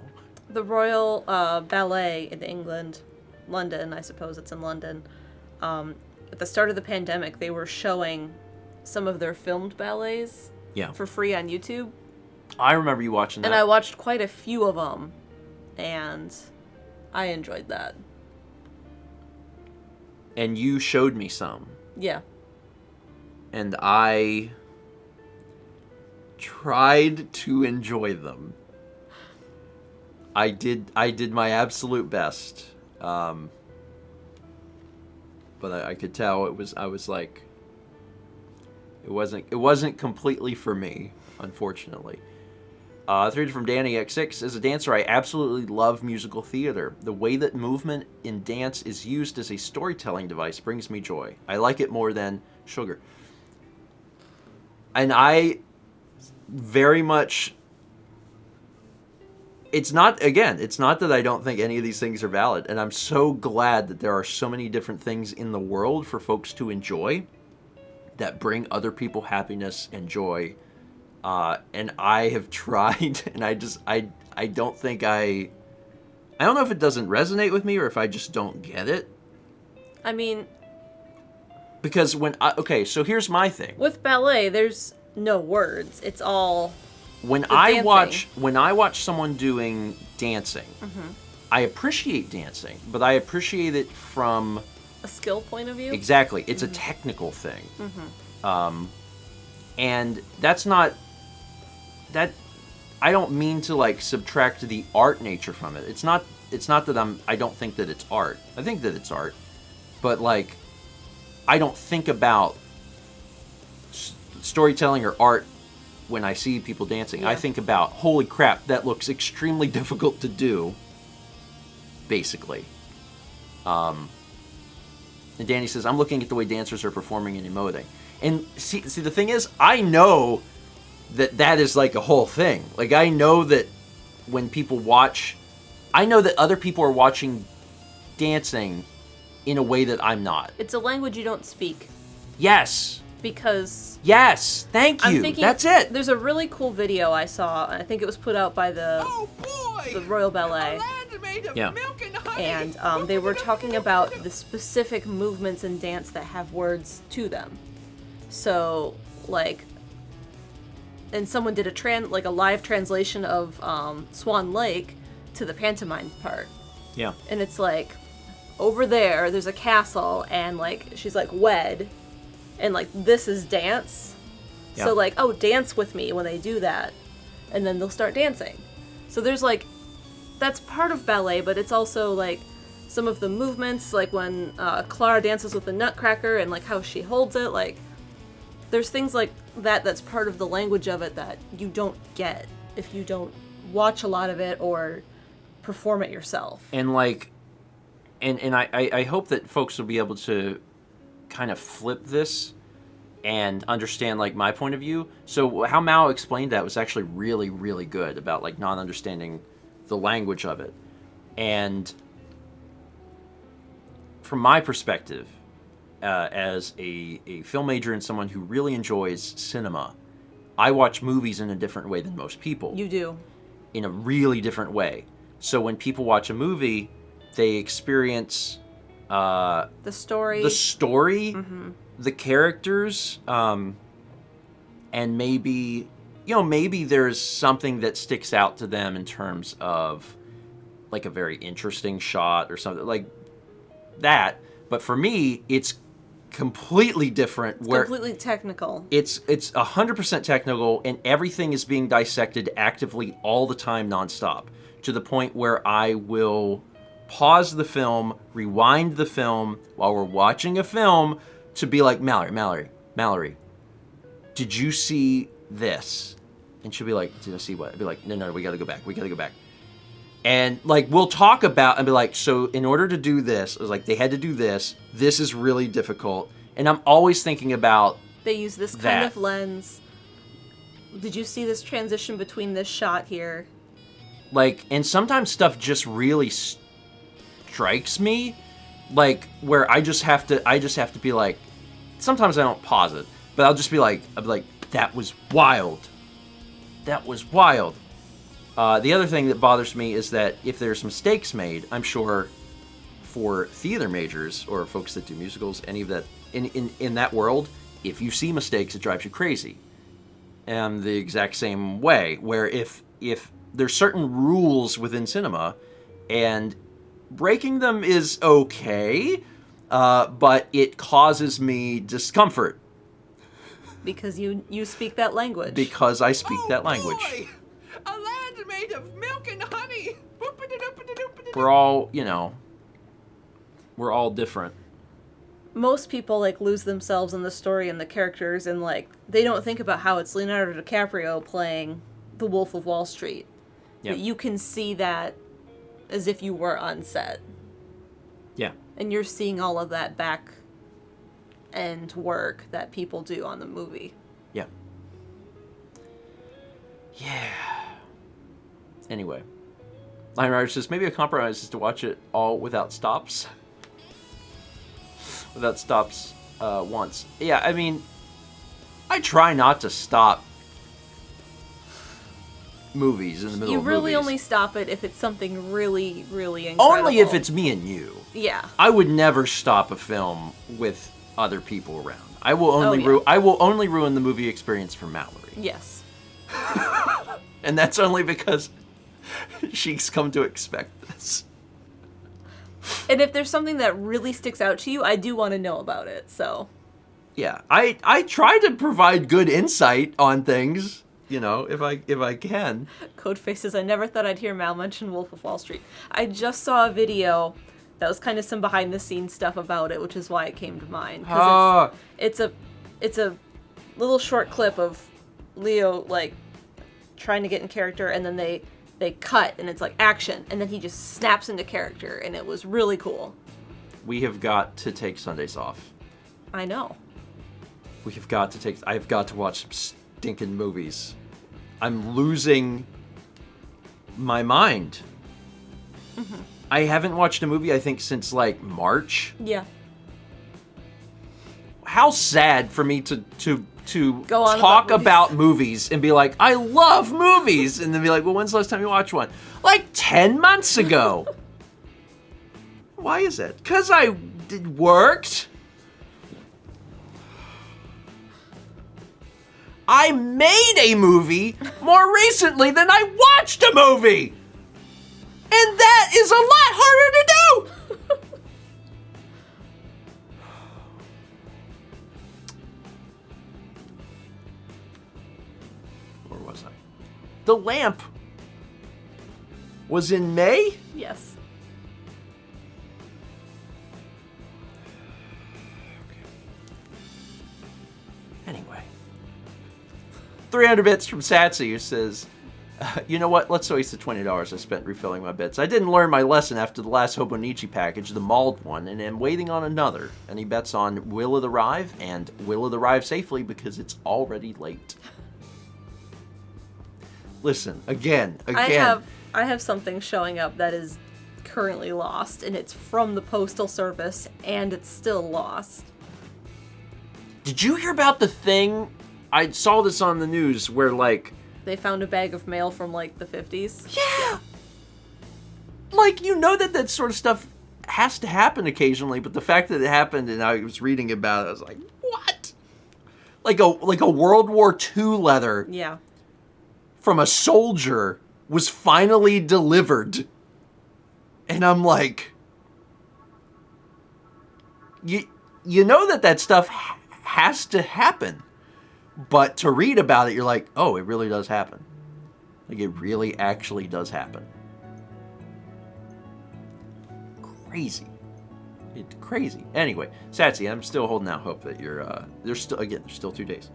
The Royal Ballet in England, London, I suppose it's in London, at the start of the pandemic, they were showing some of their filmed ballets for free on YouTube. I remember you watching that. And I watched quite a few of them, and I enjoyed that. And you showed me some. Yeah. And I tried to enjoy them. I did my absolute best. But I could tell I was like, it wasn't completely for me, unfortunately. 3 from Danny X6. As a dancer, I absolutely love musical theater. The way that movement in dance is used as a storytelling device brings me joy. I like it more than sugar. And I very much... It's not that I don't think any of these things are valid, and I'm so glad that there are so many different things in the world for folks to enjoy that bring other people happiness and joy. And I have tried, and I don't think I don't know if it doesn't resonate with me or if I just don't get it. I mean... Because so here's my thing. With ballet, there's no words. It's all... When I watch someone doing dancing, I appreciate dancing, but I appreciate it from a skill point of view. Exactly, it's a technical thing, and that's not that. I don't mean to like subtract the art nature from it. It's not that I don't think that it's art. I think that it's art, but like I don't think about storytelling or art. When I see people dancing, I think about, holy crap, that looks extremely difficult to do, basically. And Danny says, I'm looking at the way dancers are performing and emoting. And see, the thing is, I know that is like a whole thing. Like, I know that when people watch, I know that other people are watching dancing in a way that I'm not. It's a language you don't speak. Yes. Because... Yes, thank you. That's it. There's a really cool video I saw. I think it was put out by the Royal Ballet. Yeah. And they were talking about the specific movements in dance that have words to them. So, like, and someone did a live translation of Swan Lake to the pantomime part. Yeah. And it's like, over there's a castle, and like she's like wed. And, like, this is dance. Yeah. So, like, oh, dance with me when they do that. And then they'll start dancing. So there's, like, that's part of ballet, but it's also, like, some of the movements, like when Clara dances with the nutcracker and, like, how she holds it. Like, there's things like that that's part of the language of it that you don't get if you don't watch a lot of it or perform it yourself. And, like, and I hope that folks will be able to kind of flip this and understand like my point of view. So how Mao explained that was actually really, really good about like not understanding the language of it. And from my perspective, as a film major and someone who really enjoys cinema, I watch movies in a different way than most people. You do. In a really different way. So when people watch a movie, they experience the story, the characters, and maybe there's something that sticks out to them in terms of like a very interesting shot or something like that. But for me, it's completely different. It's completely technical. It's 100% technical, and everything is being dissected actively all the time, nonstop, to the point where I will pause the film, rewind the film while we're watching a film to be like, Mallory, did you see this? And she'll be like, did I see what? I'd be like, no, we gotta go back. And like, we'll talk about, and be like, so in order to do this, it was like, they had to do this. This is really difficult. And I'm always thinking about they use this kind of lens. Did you see this transition between this shot here? Like, and sometimes stuff just really strikes me, like where I just have to be like, sometimes I don't pause it, but I'll be like, that was wild. The other thing that bothers me is that if there's mistakes made, I'm sure for theater majors or folks that do musicals, any of that in that world, if you see mistakes, it drives you crazy. And the exact same way, where if there's certain rules within cinema, and breaking them is okay, but it causes me discomfort. Because you speak that language. Because I speak that language. Boy! A land made of milk and honey! We're all, we're all different. Most people, like, lose themselves in the story and the characters, and, like, they don't think about how it's Leonardo DiCaprio playing the Wolf of Wall Street. Yeah. But you can see that as if you were on set. Yeah. And you're seeing all of that back end work that people do on the movie. Yeah. Yeah. Anyway. Lion Rider says, maybe a compromise is to watch it all without stops. Without stops once. Yeah, I mean, I try not to stop movies in the middle of movies. You really only stop it if it's something really, really incredible. Only if it's me and you. Yeah. I would never stop a film with other people around. I will only ruin the movie experience for Mallory. Yes. And that's only because she's come to expect this. And if there's something that really sticks out to you, I do want to know about it, so. Yeah, I try to provide good insight on things, you know, if I can. Codeface says, I never thought I'd hear Mal mention Wolf of Wall Street. I just saw a video that was kind of some behind the scenes stuff about it, which is why it came to mind. Because it's a little short clip of Leo, like, trying to get in character, and then they cut, and it's like action, and then he just snaps into character, and it was really cool. We have got to take Sundays off. I know. I've got to watch some stinking movies. I'm losing my mind. Mm-hmm. I haven't watched a movie, I think, since, like, March. Yeah. How sad for me to Go on talk about movies and be like, I love movies, and then be like, well, when's the last time you watched one? Like 10 months ago. Why is that? Because it worked. I made a movie more recently than I watched a movie. And that is a lot harder to do. Where was I? The Lamp was in May? Yes. Anyway. 300 bits from Satsy, who says, you know what? Let's waste the $20 I spent refilling my bits. I didn't learn my lesson after the last Hobonichi package, the mauled one, and am waiting on another. And he bets on Will it arrive, and will it arrive safely because it's already late. Listen, again. I have something showing up that is currently lost, and it's from the Postal Service, and it's still lost. Did you hear about the thing? I saw this on the news where, like... They found a bag of mail from, like, the 50s. Yeah! Like, you know that sort of stuff has to happen occasionally, but the fact that it happened and I was reading about it, I was like, what? Like a World War II letter Yeah. from a soldier was finally delivered. And I'm like... You know that stuff has to happen. But to read about it, you're like, oh, it really does happen. Like, it really actually does happen. Crazy. It's crazy. Anyway, Satsy, I'm still holding out hope that you're, there's still 2 days.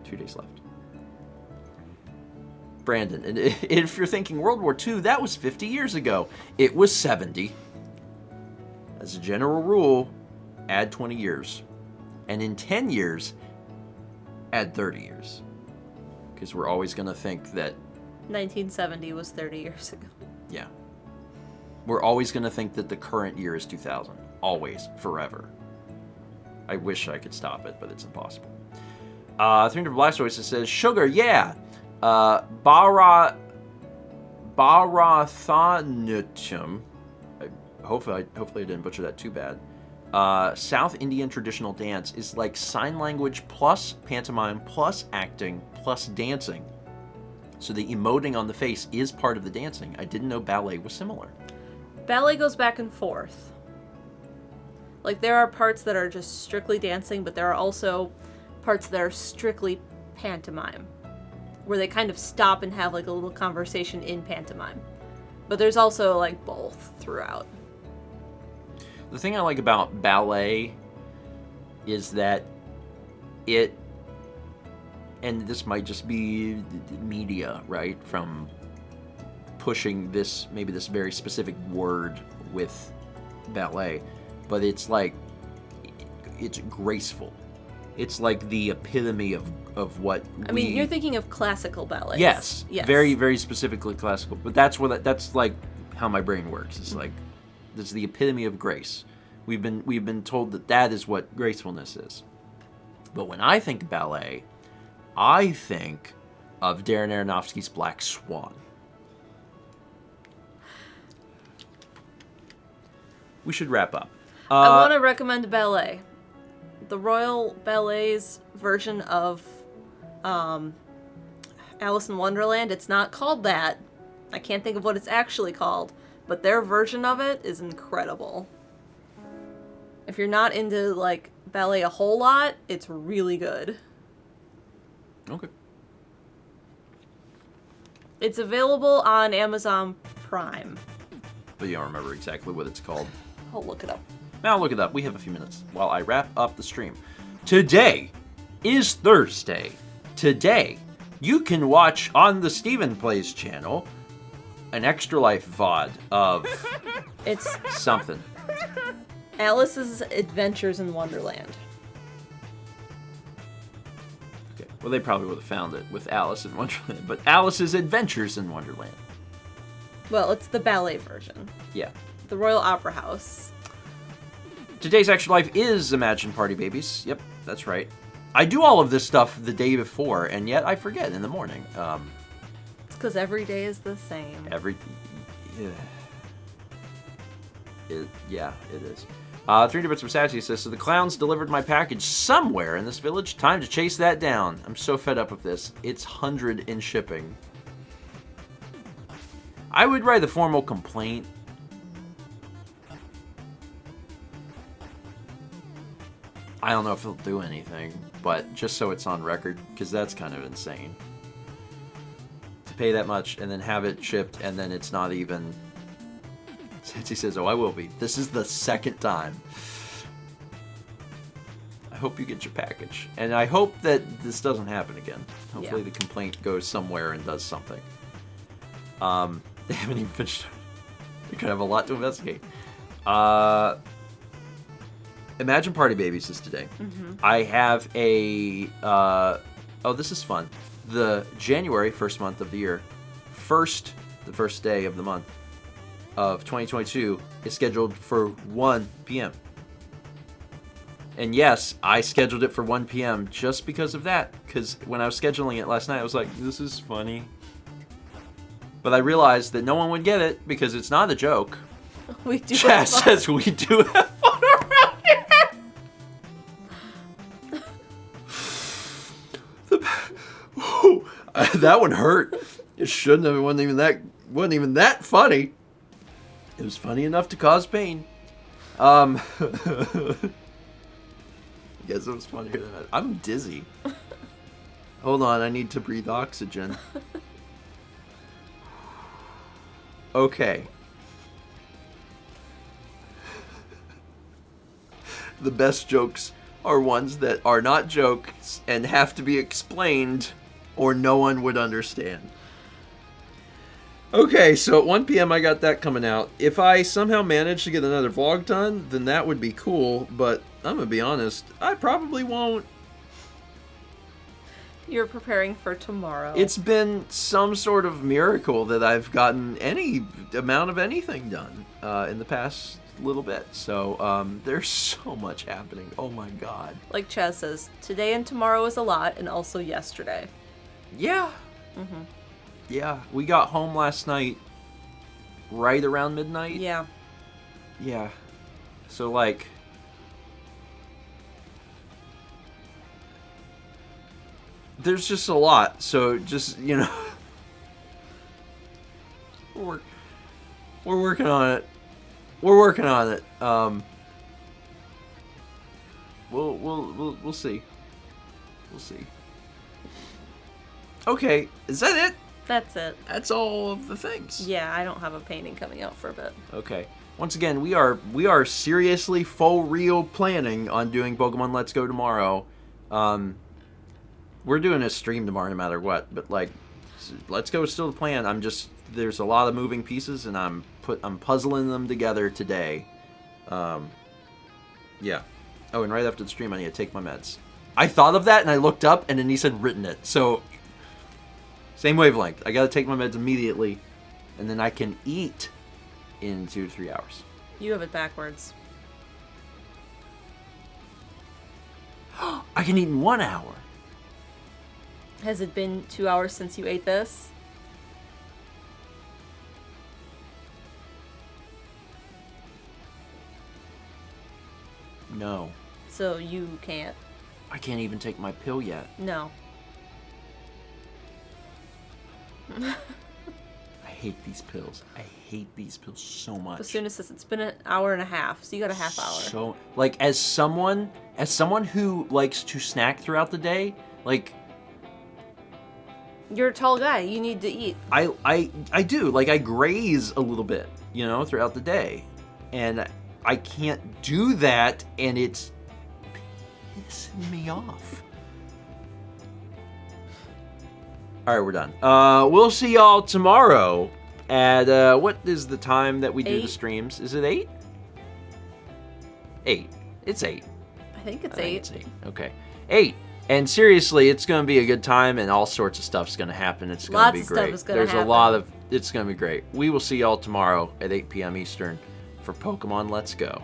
2 days left. Brandon, and if you're thinking World War II, that was 50 years ago. It was 70. As a general rule, add 20 years. And in 10 years... add 30 years. Because we're always going to think that... 1970 was 30 years ago. Yeah. We're always going to think that the current year is 2000. Always. Forever. I wish I could stop it, but it's impossible. 300 Blastoise says, Sugar, yeah! Bharatanatyam. Hopefully I didn't butcher that too bad. South Indian traditional dance is like sign language plus pantomime plus acting plus dancing. So the emoting on the face is part of the dancing. I didn't know ballet was similar. Ballet goes back and forth. Like, there are parts that are just strictly dancing, but there are also parts that are strictly pantomime, where they kind of stop and have, like, a little conversation in pantomime. But there's also, like, both throughout. The thing I like about ballet is that it, and this might just be media, right, from pushing this, maybe this very specific word with ballet, but it's like, it's graceful. It's like the epitome of what I mean, you're thinking of classical ballets. Yes. Yes. Very, very specifically classical. But that's like how my brain works. It's like this is the epitome of grace. We've been told that is what gracefulness is. But when I think ballet, I think of Darren Aronofsky's Black Swan. We should wrap up. I want to recommend a ballet. The Royal Ballet's version of Alice in Wonderland. It's not called that. I can't think of what it's actually called, but their version of it is incredible. If you're not into like ballet a whole lot, it's really good. Okay. It's available on Amazon Prime. But you don't remember exactly what it's called. I'll look it up. Now look it up. We have a few minutes while I wrap up the stream. Today is Thursday. Today, you can watch on the Stephen Plays channel an Extra Life VOD of It's something. Alice's Adventures in Wonderland. Okay. Well, they probably would have found it with Alice in Wonderland, but Alice's Adventures in Wonderland. Well, it's the ballet version. Yeah. The Royal Opera House. Today's Extra Life is Imagine Party Babies. Yep, that's right. I do all of this stuff the day before, and yet I forget in the morning. It's because every day is the same. Yeah, it is. 3 bits of Sassy says, so the clowns delivered my package somewhere in this village. Time to chase that down. I'm so fed up with this. It's 100 in shipping. I would write a formal complaint. I don't know if it'll do anything, but just so it's on record, because that's kind of insane. To pay that much and then have it shipped and then it's not even... He says, oh, I will be. This is the second time. I hope you get your package. And I hope that this doesn't happen again. Hopefully the complaint goes somewhere and does something. They haven't even finished. They could have a lot to investigate. Imagine Party Babies is today. Mm-hmm. I have a... oh, this is fun. The January, first month of the year, the first day of the month of 2022 is scheduled for 1 p.m. And yes, I scheduled it for 1 p.m. just because of that. Because when I was scheduling it last night, I was like, this is funny. But I realized that no one would get it because it's not a joke. We do. Chad says we do have fun around here. That one hurt. It shouldn't have. It wasn't even that funny. It was funny enough to cause pain. I guess it was funnier than that. I'm dizzy. Hold on, I need to breathe oxygen. Okay. The best jokes are ones that are not jokes and have to be explained or no one would understand. Okay, so at 1 p.m. I got that coming out. If I somehow manage to get another vlog done, then that would be cool, but I'm gonna be honest, I probably won't. You're preparing for tomorrow. It's been some sort of miracle that I've gotten any amount of anything done in the past little bit. So there's so much happening. Oh my god. Like Chaz says, today and tomorrow is a lot, and also yesterday. Yeah. Mm-hmm. Yeah, we got home last night right around midnight. Yeah. Yeah. So like... there's just a lot, so just, you know... we're working on it. We're working on it. We'll see. We'll see. Okay, is that it? That's it. That's all of the things. Yeah, I don't have a painting coming out for a bit. Okay. Once again, we are seriously for real planning on doing Pokemon Let's Go tomorrow. We're doing a stream tomorrow no matter what, but like, Let's Go is still the plan. There's a lot of moving pieces, and I'm puzzling them together today. Yeah. Oh, and right after the stream, I need to take my meds. I thought of that, and I looked up, and then he said written it. So, same wavelength. I got to take my meds immediately, and then I can eat in 2 to 3 hours. You have it backwards. I can eat in 1 hour. Has it been 2 hours since you ate this? No. So you can't. I can't even take my pill yet. No. I hate these pills. I hate these pills so much. As soon as it's been an hour and a half, so you got a half hour. So, like, as someone who likes to snack throughout the day, like, You're a tall guy. You need to eat. I do. Like, I graze a little bit, you know, throughout the day. And I can't do that, and it's pissing me off. All right, we're done. We'll see y'all tomorrow at, what is the time that we do the 8? streams? Is it 8? 8. It's 8. I think it's I think 8. it's 8. Okay. 8. And seriously, it's going to be a good time, and all sorts of stuff's going to happen. It's going to be Lots of great. stuff is gonna There's happen. a lot of... It's going to be great. We will see y'all tomorrow at 8 p.m. Eastern for Pokemon Let's Go.